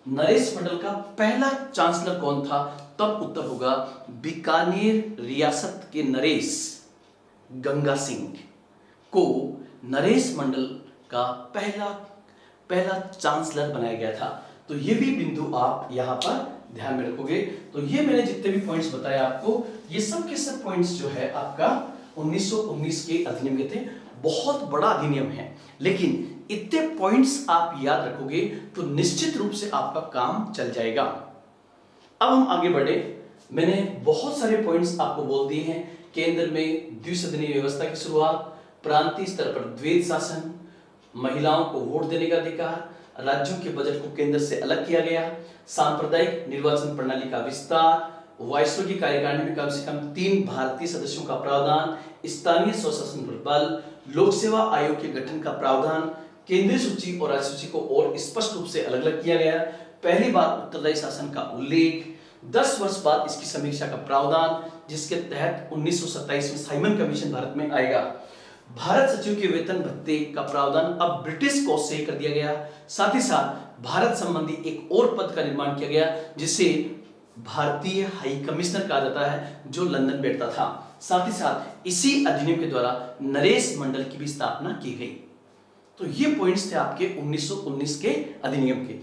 नरेश मंडल का पहला चांसलर कौन था, तब उत्तर होगा बीकानेर रियासत के नरेश गंगा सिंह को नरेश मंडल का पहला चांसलर बनाया गया था। तो ये भी बिंदु आप यहां पर ध्यान में रखोगे। तो ये मैंने जितने भी पॉइंट्स बताए आपको, ये सब के सब पॉइंट्स जो है आपका 1919 के अधिनियम के थे। बहुत बड़ा अधिनियम है, लेकिन इतने पॉइंट्स आप याद रखोगे तो निश्चित रूप से आपका काम चल जाएगा। अब हम आगे बढ़े। मैंने बहुत सारे पॉइंट्स आपको बोल दिए हैं। केंद्र में द्विसदनीय व्यवस्था की शुरुआत, प्रांतीय स्तर पर द्वैध शासन, महिलाओं को वोट देने का अधिकार, राज्यों के बजट को केंद्र से अलग किया गया, सांप्रदायिक निर्वाचन प्रणाली का विस्तार, वायसरॉय की कार्यकारिणी में कम से कम 3 भारतीय सदस्यों का प्रावधान, स्थानीय स्वशासन पर बल, लोक सेवा आयोग के गठन का प्रावधान, केंद्रीय सूची और राज्य सूची को और स्पष्ट रूप से अलग अलग किया गया, पहली बार उत्तरदायी शासन का उल्लेख, 10 वर्ष बाद इसकी समीक्षा का प्रावधान, जिसके तहत 1927 में साइमन कमीशन भारत में आएगा। भारत सचिव के वेतन भत्ते का प्रावधान अब ब्रिटिश कोष से कर दिया गया। साथ ही साथ भारत संबंधी एक और पद का निर्माण किया गया जिसे भारतीय हाई कमिश्नर कहा जाता है, जो लंदन बैठता था। साथ ही साथ इसी अधिनियम के द्वारा नरेश मंडल की भी स्थापना की गई। तो ये पॉइंट्स थे आपके 1919 के अधिनियम के।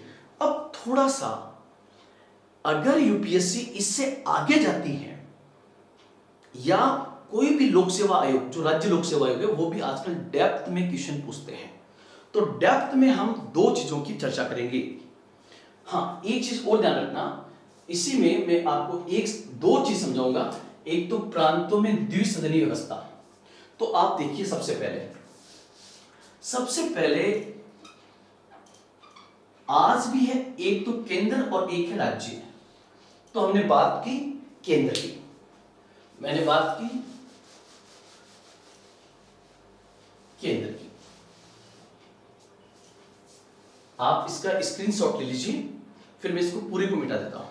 अब थोड़ा सा अगर यूपीएससी इससे आगे जाती है या कोई भी लोक सेवा आयोग, जो राज्य लोक सेवा आयोग है, वो भी आजकल डेप्थ में क्वेश्चन पूछते हैं। तो डेप्थ में हम 2 चीजों की चर्चा करेंगे। हाँ, एक चीज और ध्यान रखना, इसी में मैं आपको 2 चीज समझाऊंगा। एक तो प्रांतों में द्विसदनीय व्यवस्था। तो आप देखिए, सबसे पहले आज भी है, एक तो केंद्र और एक है राज्य। तो हमने बात की केंद्र की, मैंने बात की केंद्र की। आप इसका स्क्रीनशॉट ले लीजिए, फिर मैं इसको पूरे को मिटा देता हूं।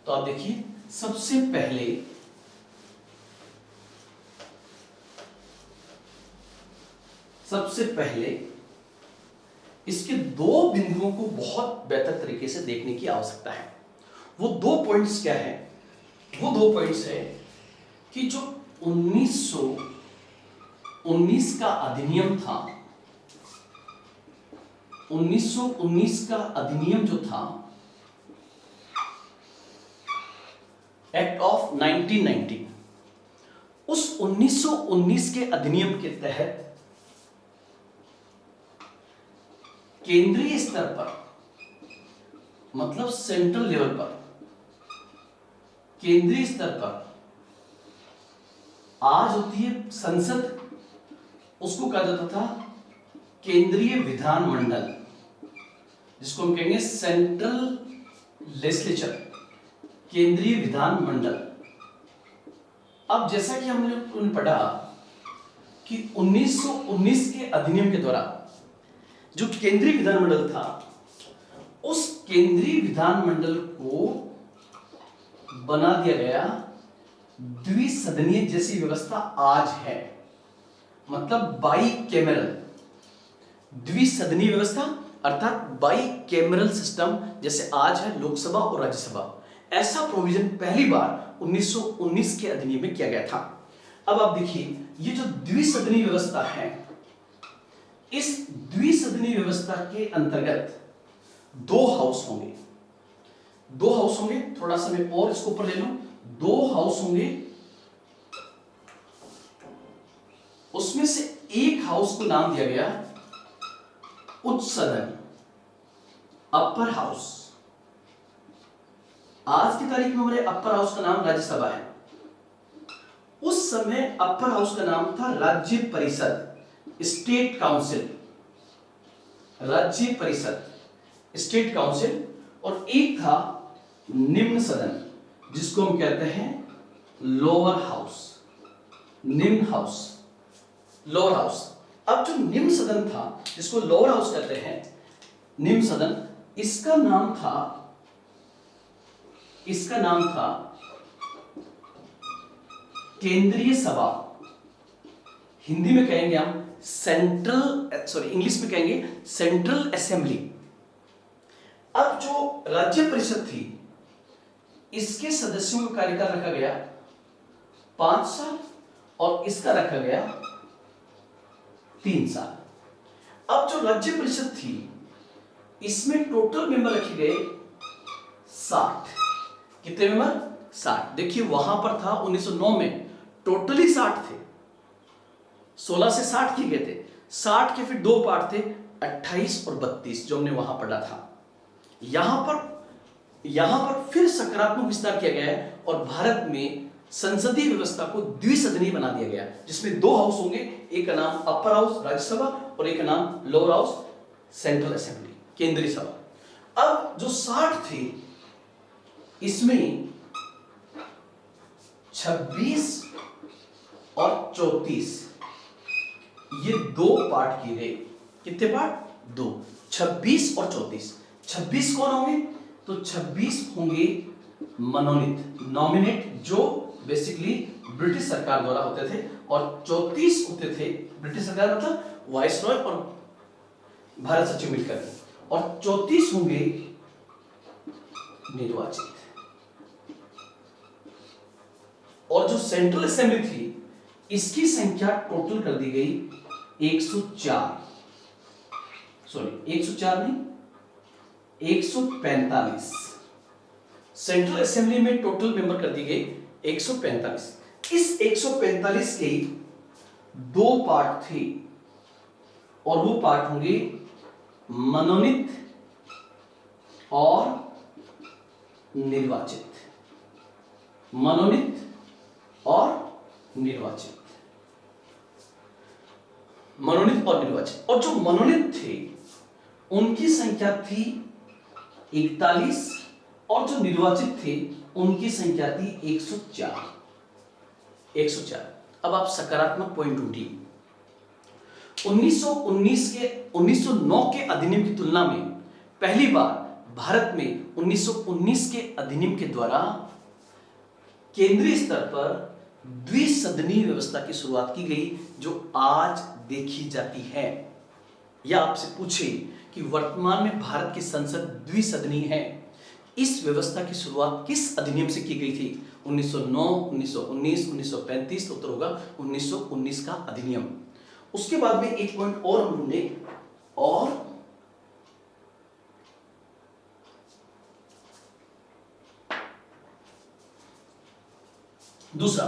तो आप देखिए, सबसे पहले सबसे पहले इसके दो बिंदुओं को बहुत बेहतर तरीके से देखने की आवश्यकता है। वो दो पॉइंट्स क्या है? वो दो पॉइंट्स है कि जो 1919 का अधिनियम था, 1919 का अधिनियम जो था, एक्ट ऑफ 1990, उस 1919 के अधिनियम के तहत केंद्रीय स्तर पर, मतलब सेंट्रल लेवल पर, केंद्रीय स्तर पर आज होती है संसद, उसको कहा जाता था केंद्रीय विधानमंडल, जिसको हम कहेंगे सेंट्रल लेजिस्लेचर, केंद्रीय विधानमंडल। अब जैसा कि हमने पढ़ा कि 1919 के अधिनियम के द्वारा जो केंद्रीय विधानमंडल था, उस केंद्रीय विधानमंडल को बना दिया गया द्विसदनीय जैसी व्यवस्था आज है, मतलब बाई कैमरल द्विसदनीय व्यवस्था, अर्थात बाई कैमरल सिस्टम जैसे आज है लोकसभा और राज्यसभा। ऐसा प्रोविजन पहली बार 1919 के अधिनियम में किया गया था। अब आप देखिए, ये जो द्विसदनीय व्यवस्था है, इस द्विसदनीय व्यवस्था के अंतर्गत दो हाउस होंगे। दो हाउस होंगे, थोड़ा सा मैं और इसको ऊपर ले लूं, दो हाउस होंगे। उसमें से एक हाउस को नाम दिया गया उच्च सदन, अपर हाउस। आज की तारीख में हमारे अपर हाउस का नाम राज्यसभा है। उस समय अपर हाउस का नाम था राज्य परिषद, स्टेट काउंसिल, राज्य परिषद, स्टेट काउंसिल। और एक था निम्न सदन, जिसको हम कहते हैं लोअर हाउस, निम्न हाउस, लोअर हाउस। अब जो निम्न सदन था, जिसको लोअर हाउस कहते हैं, निम्न सदन, इसका नाम था केंद्रीय सभा। हिंदी में कहेंगे हम इंग्लिश में कहेंगे सेंट्रल असेंबली। अब जो राज्य परिषद थी, इसके सदस्यों का कार्यकाल रखा गया 5 साल और इसका रखा गया 3 साल। अब जो राज्य परिषद थी, इसमें टोटल मेंबर रखे गए 60। कितने मेंबर? 60। देखिए वहां पर था 1909 में टोटली 60 थे, 16 से 60 किए गए थे। 60 के फिर दो पार्ट थे, 28 और 32, जो हमने वहां पढ़ा था। यहां पर फिर सकारात्मक विस्तार किया गया है और भारत में संसदीय व्यवस्था को द्विसदनीय बना दिया गया, जिसमें दो हाउस होंगे, एक का नाम अपर हाउस राज्यसभा और एक का नाम लोअर हाउस सेंट्रल असेंबली, केंद्रीय सभा। अब जो 60 थे, इसमें 26 और 34 ये दो पार्ट किए गए। कितने पार्ट? 2, 26 और 34। 26 कौन होंगे? तो 26 होंगे मनोनीत, नॉमिनेट, जो बेसिकली ब्रिटिश सरकार द्वारा होते थे, और 34 होते थे, ब्रिटिश सरकार मतलब वाइसरॉय और भारत सचिव मिलकर, और 34 होंगे निर्वाचित। और जो सेंट्रल असेंबली थी, इसकी संख्या टोटल कर दी गई 104, सॉरी 104 नहीं, 145। सेंट्रल असेंबली में टोटल मेंबर कर दी गई 145। इस 145 के दो पार्ट थे, और वो पार्ट होंगे मनोनीत और निर्वाचित, मनोनीत और निर्वाचित, मनोनीत और निर्वाचित। और जो मनोनीत थे, उनकी संख्या थी 41, और जो निर्वाचित थे, उनकी संख्या थी 104। 104। अब आप सकारात्मक पॉइंट ढूंढिए। 1909 के अधिनियम की तुलना में पहली बार भारत में 1919 के अधिनियम के द्वारा केंद्रीय स्तर पर द्विसदनीय व्यवस्था की शुरुआत की गई, जो आज देखी जाती है। या आपसे पूछे कि वर्तमान में भारत की संसद द्विसदनीय है, इस व्यवस्था की शुरुआत किस अधिनियम से की गई थी? 1909, 1919, 1935। उत्तर होगा 1919 का अधिनियम। उसके बाद में एक पॉइंट और हम ढूंढे, और दूसरा,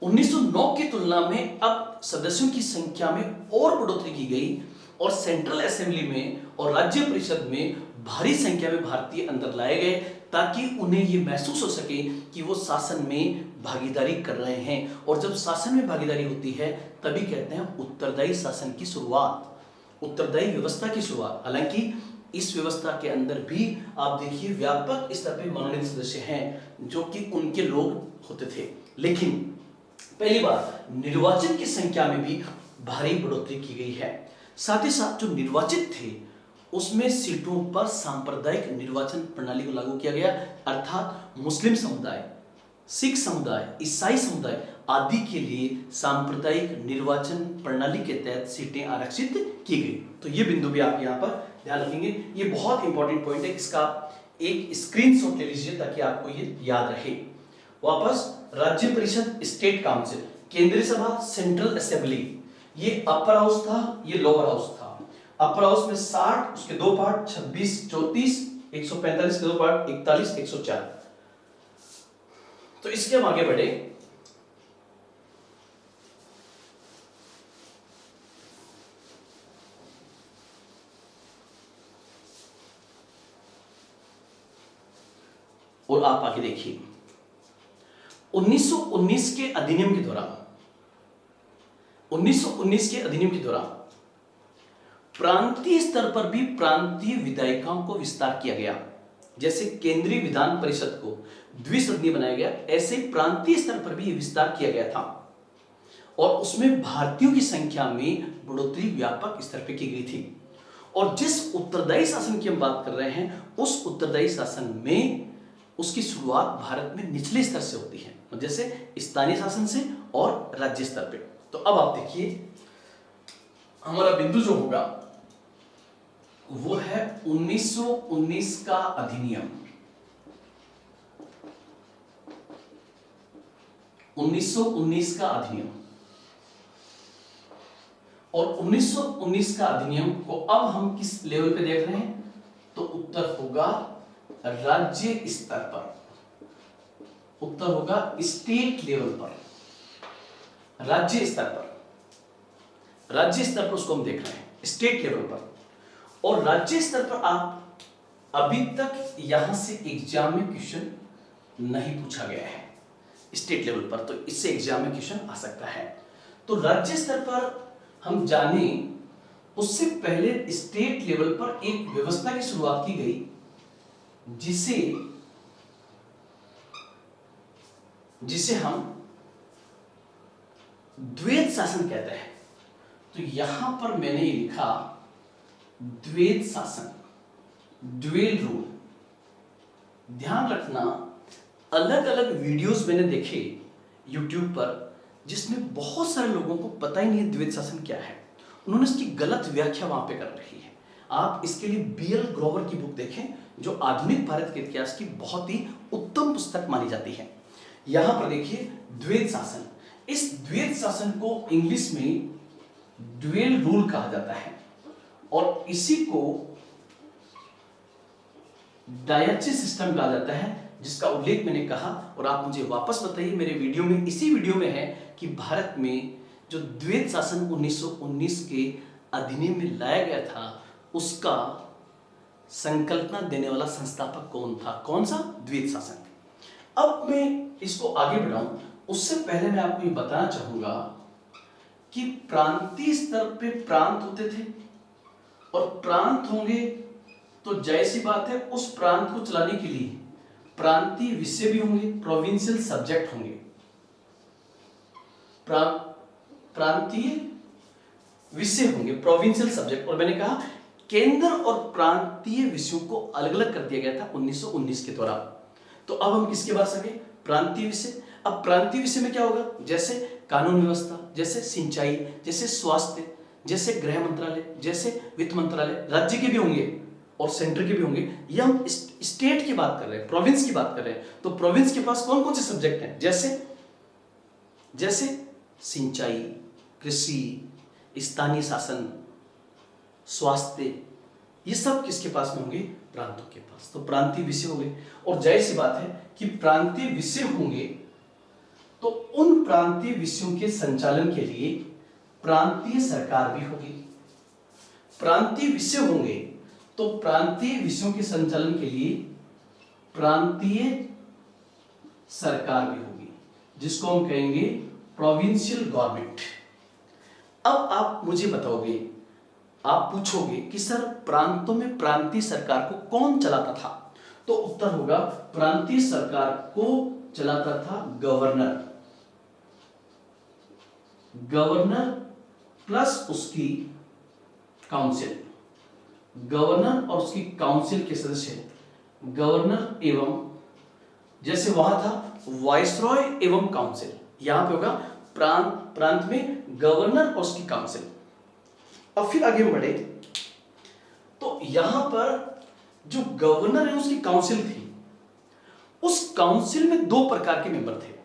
1909 की तुलना में अब सदस्यों की संख्या में और बढ़ोतरी की गई और सेंट्रल असेंबली में और राज्य परिषद में भारी संख्या में भारतीय अंदर लाए गए, ताकि उन्हें यह महसूस हो सके कि वो शासन में भागीदारी कर रहे हैं। और जब शासन में भागीदारी होती है तभी कहते हैं उत्तरदायी शासन की शुरुआत, उत्तरदायी व्यवस्था की शुरुआत। हालांकि इस व्यवस्था के अंदर भी आप देखिए व्यापक स्तर पे मनोनीत सदस्य हैं जो कि उनके लोग होते थे, लेकिन पहली बार निर्वाचन की संख्या में भी भारी बढ़ोतरी की गई है। साथ ही साथ जो निर्वाचित थे उसमें सीटों पर सांप्रदायिक निर्वाचन प्रणाली को लागू किया गया, अर्थात मुस्लिम समुदाय, सिख समुदाय, ईसाई समुदाय आदि के लिए सांप्रदायिक निर्वाचन प्रणाली के तहत सीटें आरक्षित की गई। तो ये बिंदु भी आप यहाँ पर ध्यान रखेंगे, ये बहुत इंपॉर्टेंट पॉइंट है, इसका एक स्क्रीनशॉट ले लीजिए ताकि आपको ये याद रहे। वापस, राज्य परिषद, स्टेट काउंसिल, केंद्रीय सभा, सेंट्रल असेंबली, ये अपर हाउस था, ये लोअर हाउस था। अपर हाउस में 60, उसके दो पार्ट 26, 34, 145 के दो पार्ट 41, 104। तो इसके हम आगे बढ़े। और आप आगे देखिए 1919 के अधिनियम के दौरान, 1919 के अधिनियम के दौरान प्रांतीय स्तर पर भी प्रांतीय विधायिकाओं को विस्तार किया गया। जैसे केंद्रीय विधान परिषद को द्विसदनीय बनाया गया, ऐसे प्रांतीय स्तर पर भी यह विस्तार किया गया था और उसमें भारतीयों की संख्या में बढ़ोतरी व्यापक स्तर पर की गई थी। और जिस उत्तरदायी शासन की हम बात कर रहे हैं, उस उत्तरदायी शासन में उसकी शुरुआत भारत में निचले स्तर से होती है, जैसे स्थानीय शासन से और राज्य स्तर पे। तो अब आप देखिए हमारा बिंदु जो होगा वो है 1919 का अधिनियम। 1919 का अधिनियम, और 1919 का अधिनियम को अब हम किस लेवल पे देख रहे हैं? तो उत्तर होगा राज्य स्तर पर, उत्तर होगा स्टेट लेवल पर, राज्य स्तर पर, राज्य स्तर पर उसको हम देख रहे हैं, स्टेट लेवल पर। और राज्य स्तर पर आप अभी तक यहां से एग्जाम में क्वेश्चन नहीं पूछा गया है, स्टेट लेवल पर, तो इससे एग्जाम में क्वेश्चन आ सकता है। तो राज्य स्तर पर हम जाने उससे पहले स्टेट लेवल पर एक व्यवस्था की शुरुआत की गई जिसे हम द्वैध शासन कहते हैं। तो यहां पर मैंने लिखा द्वैध शासन, ड्यूअल रूल। ध्यान रखना, अलग अलग वीडियोस मैंने देखे YouTube पर जिसमें बहुत सारे लोगों को पता ही नहीं है द्वैध शासन क्या है, उन्होंने इसकी गलत व्याख्या वहां पे कर रही है। आप इसके लिए BL ग्रोवर की बुक देखें, जो आधुनिक भारत के इतिहास की बहुत ही उत्तम पुस्तक मानी जाती है। यहां पर देखिए द्वैध शासन, इस द्वैध शासन को इंग्लिश में ड्यूअल रूल कहा जाता है और इसी को डायची सिस्टम कहा जाता है, जिसका उल्लेख मैंने कहा। और आप मुझे वापस बताइए, मेरे वीडियो में, इसी वीडियो में है कि भारत में जो द्वैध शासन 1919 के अधिनियम में लाया गया था, उसका संकल्पना देने वाला संस्थापक कौन था? कौन सा? द्वैध शासन। अब मैं इसको आगे बढ़ाऊं उससे पहले मैं आपको ये बताना चाहूंगा कि प्रांतीय स्तर पे प्रांत होते थे, और प्रांत होंगे तो जैसी बात है उस प्रांत को चलाने के लिए प्रांतीय विषय भी होंगे, प्रोविंशियल सब्जेक्ट होंगे, प्रांतीय विषय होंगे, प्रोविंशियल सब्जेक्ट। और मैंने कहा केंद्र और प्रांतीय विषयों को अलग अलग कर दिया गया था 1919 के दौरान। तो अब हम किसके पास आ गए? प्रांतीय विषय। अब प्रांतीय विषय में क्या होगा? जैसे कानून व्यवस्था, जैसे सिंचाई, जैसे स्वास्थ्य, जैसे गृह मंत्रालय, जैसे वित्त मंत्रालय, राज्य के भी होंगे और सेंटर के भी होंगे। या हम स्टेट की बात कर रहे हैं, प्रोविंस की बात कर रहे हैं, तो प्रोविंस के पास कौन कौन से सब्जेक्ट हैं, जैसे सिंचाई, कृषि, स्थानीय शासन, स्वास्थ्य, ये सब किसके पास में होंगे, प्रांतों के पास। तो प्रांतीय विषय होंगे, और जाहिर सी बात है कि प्रांतीय विषय होंगे तो उन प्रांतीय विषयों के संचालन के लिए प्रांतीय सरकार भी होगी। प्रांतीय विषय होंगे तो प्रांतीय विषयों के संचालन के लिए प्रांतीय सरकार भी होगी, जिसको हम कहेंगे प्रोविंशियल गवर्नमेंट। अब आप मुझे बताओगे, आप पूछोगे कि सर प्रांतों में प्रांतीय सरकार को कौन चलाता था, तो उत्तर होगा प्रांतीय सरकार को चलाता था गवर्नर प्लस उसकी काउंसिल। गवर्नर और उसकी काउंसिल के सदस्य, गवर्नर एवं, जैसे वहां था वाइसरॉय एवं काउंसिल, यहां पे होगा प्रांत में गवर्नर और उसकी काउंसिल। अब फिर आगे बढ़े तो यहां पर जो गवर्नर है उसकी काउंसिल थी, उस काउंसिल में दो प्रकार के मेंबर थे।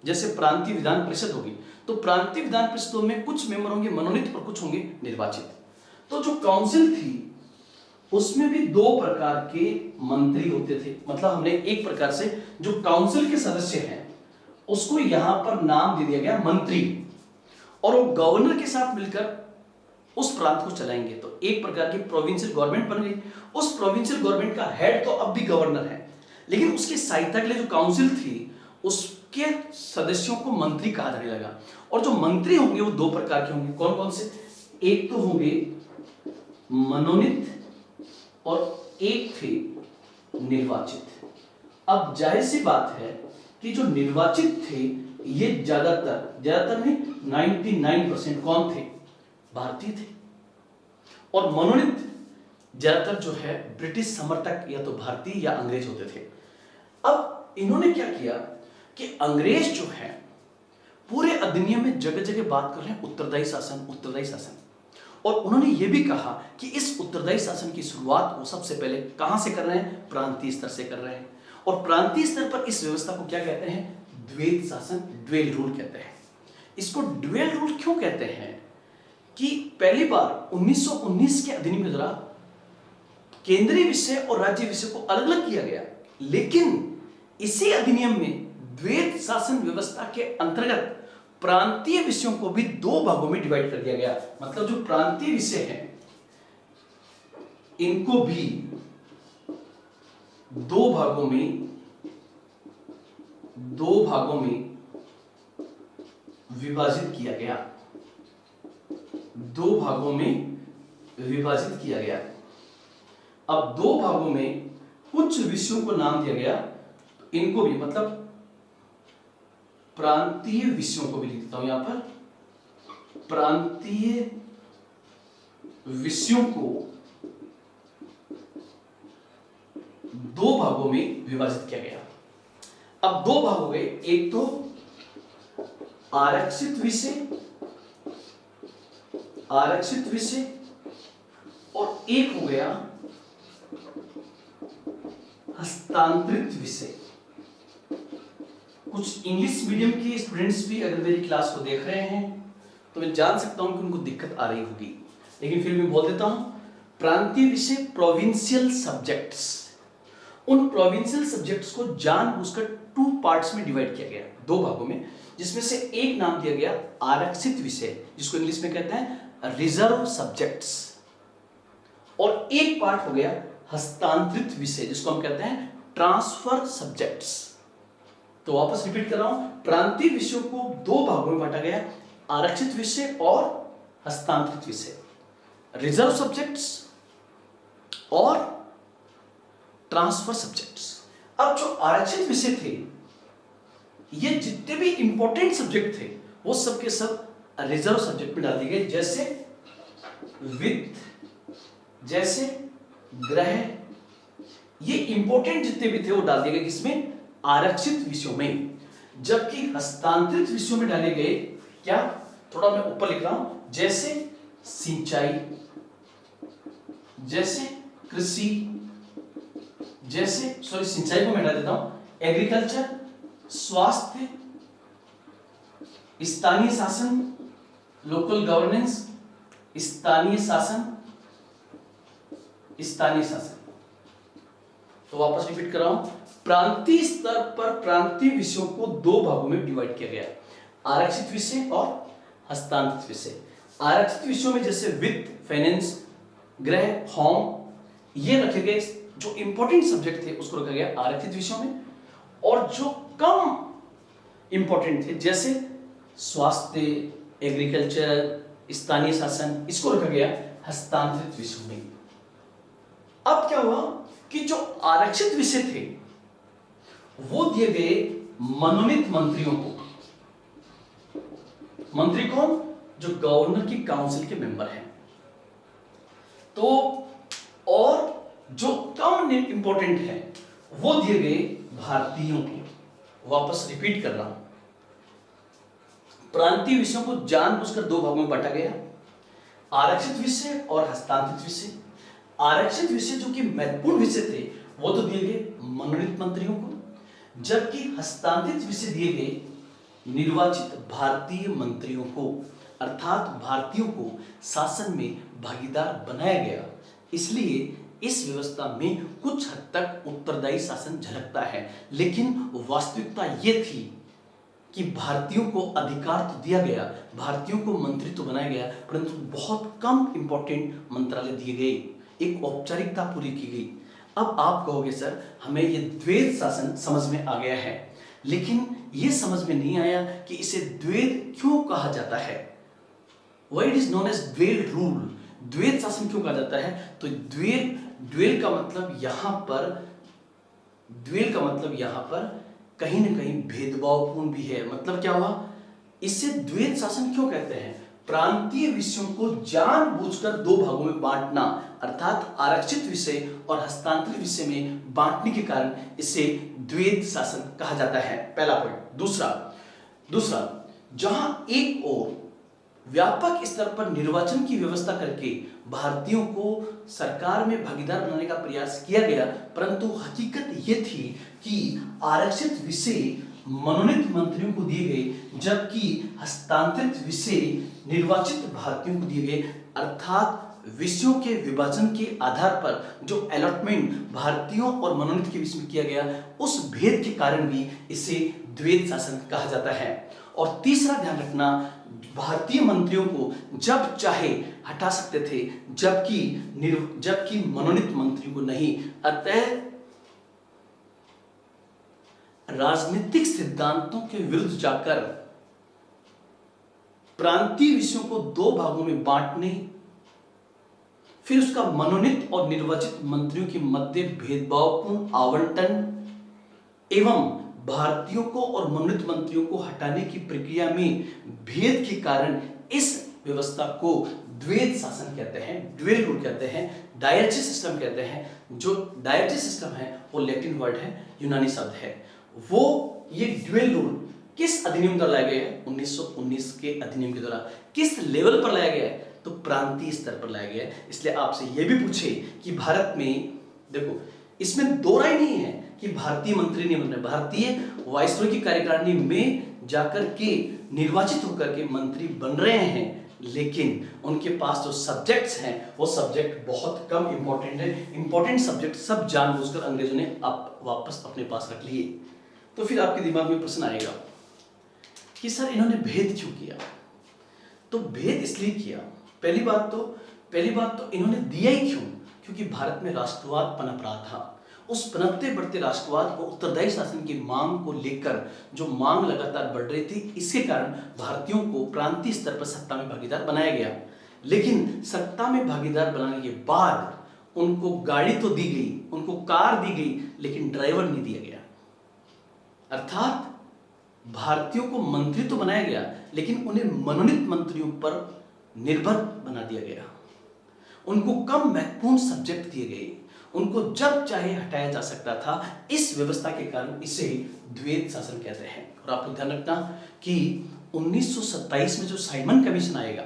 जैसे प्रांतीय विधान परिषद होगी तो प्रांतीय विधान परिषदों में कुछ मेंबर होंगे मनोनीत और कुछ होंगे निर्वाचित। तो जो काउंसिल थी उसमें भी दो प्रकार के मंत्री होते थे। मतलब हमने एक प्रकार से जो काउंसिल के सदस्य हैं उसको यहां पर नाम दे दिया गया मंत्री, और वो गवर्नर के साथ मिलकर उस प्रांत को चलाएंगे। तो एक प्रकार की प्रोविंशियल गवर्नमेंट बन गई। उस प्रोविंशियल गवर्नमेंट का हेड तो अब भी गवर्नर है, लेकिन उसकी सहायता के लिए जो काउंसिल थी उसके सदस्यों को मंत्री कहा जाने लगा। और जो मंत्री होंगे वो दो प्रकार के होंगे। कौन कौन से? एक तो होंगे मनोनीत और एक थे निर्वाचित। अब जाहिर सी बात है कि जो निर्वाचित थे ये ज्यादातर में 99% कौन थे? भारतीय थे। और मनोनीत ज्यादातर जो है ब्रिटिश समर्थक या तो भारतीय या अंग्रेज होते थे। अब इन्होंने क्या किया कि अंग्रेज जो है पूरे अधिनियम में जगह जगह बात कर रहे हैं उत्तरदायी शासन, और उन्होंने ये भी कहा कि इस उत्तरदायी शासन की शुरुआत वो सबसे पहले कहां से कर रहे हैं? प्रांतीय स्तर से कर रहे हैं। और प्रांतीय स्तर पर इस व्यवस्था को क्या कहते हैं? द्वैत शासन, ड्वेल रूल कहते हैं। इसको ड्वेल रूल क्यों कहते हैं? कि पहली बार 1919 के अधिनियम के द्वारा केंद्रीय विषय और राज्य विषय को अलग अलग किया गया, लेकिन इसी अधिनियम में द्वैत शासन व्यवस्था के अंतर्गत प्रांतीय विषयों को भी दो भागों में डिवाइड कर दिया गया। मतलब जो प्रांतीय विषय हैं इनको भी दो भागों में विभाजित किया गया। अब दो भागों में कुछ विषयों को नाम दिया गया, इनको भी मतलब प्रांतीय विषयों को भी लिख देता हूं यहां पर। प्रांतीय विषयों को दो भागों में विभाजित किया गया। अब दो भाग हो गए, एक तो आरक्षित विषय और एक हो गया हस्तांतरित विषय। कुछ इंग्लिश मीडियम के स्टूडेंट्स भी अगर मेरी क्लास को देख रहे हैं तो मैं जान सकता हूं कि उनको दिक्कत आ रही होगी, लेकिन फिर मैं बोल देता हूं प्रांतीय विषय प्रोविंशियल सब्जेक्ट्स। उन प्रोविंशियल सब्जेक्ट्स को जानबूझकर टू पार्ट्स में डिवाइड किया गया, दो भागों में, जिसमें से एक नाम दिया गया आरक्षित विषय, जिसको इंग्लिश में कहते हैं रिजर्व सब्जेक्ट्स, और एक पार्ट हो गया हस्तांतरित विषय, जिसको हम कहते हैं ट्रांसफर सब्जेक्ट्स। तो वापस रिपीट कर रहा हूं, प्रांतीय विषयों को दो भागों में बांटा गया, आरक्षित विषय और हस्तांतरित विषय, रिजर्व सब्जेक्ट्स और ट्रांसफर सब्जेक्ट्स। अब जो आरक्षित विषय थे ये जितने भी इंपॉर्टेंट सब्जेक्ट थे वो सब के सब रिजर्व सब्जेक्ट में डाल दिए गए, जैसे वित्त, जैसे गृह, ये इंपॉर्टेंट जितने भी थे वो डाल दिए गए किसमें? आरक्षित विषयों में। जबकि हस्तांतरित विषयों में डाले गए क्या, थोड़ा मैं ऊपर लिख रहा हूं, जैसे सिंचाई, जैसे कृषि, जैसे सॉरी सिंचाई को मैं हटा देता हूं, एग्रीकल्चर, स्वास्थ्य, स्थानीय शासन, लोकल गवर्नेंस, स्थानीय शासन, स्थानीय शासन। तो वापस रिपीट कर रहा हूं, प्रांतीय स्तर पर प्रांतीय विषयों को दो भागों में डिवाइड किया गया है, आरक्षित विषय और हस्तांतरित विषय। आरक्षित विषयों में जैसे वित्त, फाइनेंस, गृह, होम, ये रखे गए, जो इंपॉर्टेंट सब्जेक्ट थे उसको रखा गया आरक्षित विषयों में, और जो कम इंपॉर्टेंट थे जैसे स्वास्थ्य, एग्रीकल्चर, स्थानीय शासन, इसको रखा गया हस्तांतरित विषयों में। अब क्या हुआ कि जो आरक्षित विषय थे वो दिए गए मनोनीत मंत्रियों को। मंत्री कौन, जो गवर्नर की काउंसिल के मेंबर हैं। तो और जो कम इंपॉर्टेंट है वो दिए गए भारतीयों को। वापस रिपीट कर रहा हूं, प्रांतीय विषयों को जानबूझकर दो भागों में बांटा गया, आरक्षित विषय और हस्तांतरित विषय। आरक्षित विषय जो कि महत्वपूर्ण विषय थे वो तो दिए गए मनोनीत मंत्रियों को, जबकि हस्तांतरित विषय दिए गए निर्वाचित भारतीय मंत्रियों को, अर्थात भारतीयों को शासन में भागीदार बनाया गया। इसलिए इस व्यवस्था में कुछ हद तक उत्तरदायी शासन झलकता है, लेकिन वास्तविकता यह थी कि भारतीयों को अधिकार तो दिया गया, भारतीयों को मंत्री तो बनाया गया, परंतु बहुत कम इंपॉर्टेंट मंत्रालय दिए गए, एक औपचारिकता पूरी की गई। अब आप कहोगे सर हमें ये द्वैध शासन समझ में आ गया है, लेकिन ये समझ में नहीं आया कि इसे द्वैध क्यों कहा जाता है। Why it is known as द्वैध रूल, द्वैध शासन क्यों कहा जाता है। तो द्वैध का मतलब यहां पर, द्वैध का मतलब यहां पर कहीं ना कहीं भेदभावपूर्ण भी है। मतलब क्या हुआ, इसे द्वैध शासन क्यों कहते हैं, प्रांतीय विषयों को जानबूझकर दो भागों में बांटना, अर्थात आरक्षित विषय और हस्तांतरित विषय में बांटने के कारण इसे द्वैध शासन कहा जाता है। पहला पॉइंट। दूसरा, जहां एक ओर व्यापक स्तर पर निर्वाचन की व्यवस्था करके भारतीयों को सरकार में भागीदार बनाने का प्रयास किया गया, परंतु हकीकत यह थी कि आरक्षित विषय मनोनीत मंत्रियों को दिए गए, जबकि हस्तांतरित विषय निर्वाचित भारतीयों को दिए गए। अर्थात विषयों के विभाजन के आधार पर जो अलॉटमेंट भारतीयों और मनोनीत के बीच में किया गया, उस भेद के कारण भी इसे द्वैध शासन कहा जाता है। और तीसरा ध्यान रखना, भारतीय मंत्रियों को जब चाहे हटा सकते थे, जबकि मनोनीत मंत्रियों को नहीं। अतः राजनीतिक सिद्धांतों के विरुद्ध जाकर प्रांतीय विषयों को दो भागों में बांटने, फिर उसका मनोनीत और निर्वाचित मंत्रियों के मध्य भेदभावपूर्ण आवंटन एवं भारतीयों को और मनोनीत मंत्रियों को हटाने की प्रक्रिया में भेद के कारण इस व्यवस्था को द्वैध शासन कहते हैं, ड्यूअल रूल कहते हैं, डायरेक्टिव सिस्टम कहते हैं। जो डायरेक्टिव सिस्टम है वो लैटिन वर्ड है, यूनानी शब्द है। वो ये ड्यूअल रूल किस अधिनियम द्वारा लाया गया है, 1919 के अधिनियम के द्वारा। किस लेवल पर लाया गया है, तो प्रांतीय स्तर पर लाया गया है। इसलिए आपसे यह भी पूछे कि भारत में, देखो इसमें दो राय नहीं है कि भारतीय मंत्री नहीं बन रहे, भारतीय वायसरॉय की कार्यकारिणी में जाकर के निर्वाचित होकर के मंत्री बन रहे हैं, लेकिन उनके पास जो सब्जेक्ट्स हैं वो सब्जेक्ट बहुत कम इंपॉर्टेंट है। इंपॉर्टेंट सब्जेक्ट सब जानबूझकर अंग्रेजों ने वापस अपने पास रख लिए। तो फिर आपके दिमाग में प्रश्न आएगा कि सर इन्होंने भेद क्यों किया। तो भेद इसलिए किया, पहली बात तो इन्होंने दिया ही क्यों, क्योंकि भारत में राष्ट्रवाद पनप रहा था। उस पनपते बढ़ते राष्ट्रवाद को उत्तरदायी शासन की मांग को लेकर जो मांग लगातार बढ़ रही थी, इसके कारण भारतीयों को प्रांतीय स्तर पर सत्ता में भागीदार बनाया गया। लेकिन सत्ता में भागीदार बनाने के बाद उनको गाड़ी तो दी गई, उनको कार दी गई, लेकिन ड्राइवर नहीं दिया गया। अर्थात भारतीयों को मंत्री तो बनाया गया, लेकिन उन्हें मनोनीत मंत्रियों पर निर्भर बना दिया गया। उनको कम महत्वपूर्ण सब्जेक्ट दिए गए, उनको जब चाहे हटाया जा सकता था। इस व्यवस्था के कारण इसे द्वैध शासन कहते हैं। और आपको ध्यान रखना कि 1927 में जो साइमन कमीशन आएगा,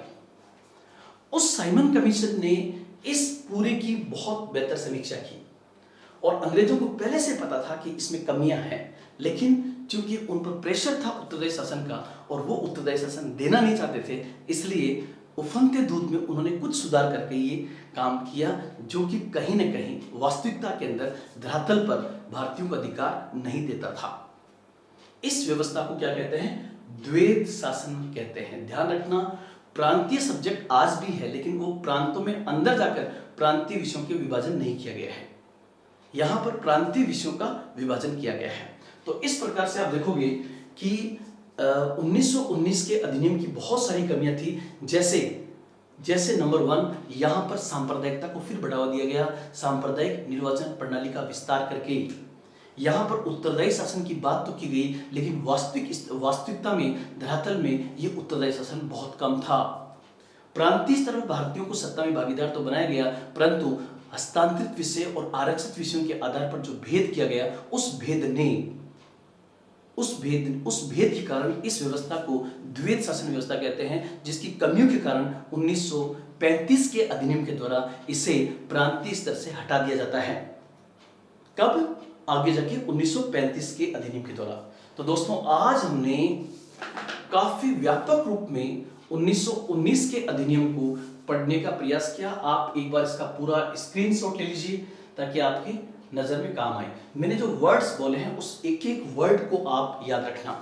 उस साइमन कमीशन ने इस पूरे की बहुत बेहतर समीक्षा की और अंग्रेजों को पहले से पता था कि इसमें कमियां हैं, लेकिन चूंकि उन पर प्रेशर था उत्तरदायी शासन का और वो उत्तरदायी शासन देना नहीं चाहते थे, इसलिए उफनते दूध में उन्होंने कुछ सुधार करके ये काम किया, जो कि कहीं न कहीं वास्तविकता के अंदर धरातल पर भारतीयों को अधिकार नहीं देता था। इस व्यवस्था को क्या कहते हैं? द्वैध शासन कहते हैं। ध्यान रखना, प्रांतीय सब्जेक्ट आज भी है, लेकिन वो प्रांतों में अंदर जाकर प्रांतीय विषयों के विभाजन नहीं किया गया है। यहां पर प्रांतीय विषयों का विभाजन किया गया है। तो इस प्रकार से आप देखोगे कि 1919 के अधिनियम की बहुत सारी कमियां थी, जैसे नंबर 1, यहां पर सांप्रदायिकता को फिर बढ़ावा दिया गया। सांप्रदायिक निर्वाचन प्रणाली का विस्तार करके यहां पर उत्तरदायी शासन की बात तो की गई, लेकिन वास्तविकता में, धरातल में ये उत्तरदायी शासन बहुत कम था। प्रांतीय स्तर पर भारतीयों को सत्ता में भागीदार तो बनाया गया, परंतु हस्तांतरित विषय और आरक्षित विषयों के आधार पर जो भेद किया गया, उस भेद के कारण इस व्यवस्था को द्वैध शासन व्यवस्था कहते हैं, जिसकी कमियों के कारण 1935 के अधिनियम के द्वारा इसे प्रांतीय स्तर से हटा दिया जाता है। कब? आगे जाके 1935 के अधिनियम के द्वारा। तो दोस्तों, आज हमने काफी व्यापक रूप में 1919 के अधिनियम को पढ़ने का प्रयास किया। आप एक बार इसका पूरा स्क्रीनशॉट ले लीजिए ताकि आपकी नजर में काम आए। मैंने जो वर्ड्स बोले हैं उस एक एक वर्ड को आप याद रखना।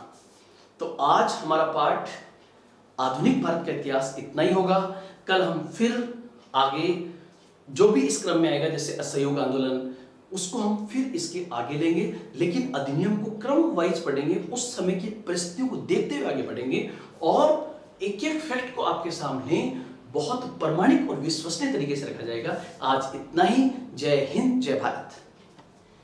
तो आज हमारा पाठ आधुनिक भारत का इतिहास इतना ही होगा। कल हम फिर आगे जो भी इस क्रम में आएगा, जैसे असहयोग आंदोलन, उसको हम फिर इसके आगे लेंगे, लेकिन अधिनियम को क्रम वाइज पढ़ेंगे, उस समय की परिस्थितियों को देखते हुए आगे बढ़ेंगे और एक एक फैक्ट को आपके सामने बहुत प्रामाणिक और विश्वसनीय तरीके से रखा जाएगा। आज इतना ही। जय हिंद, जय भारत।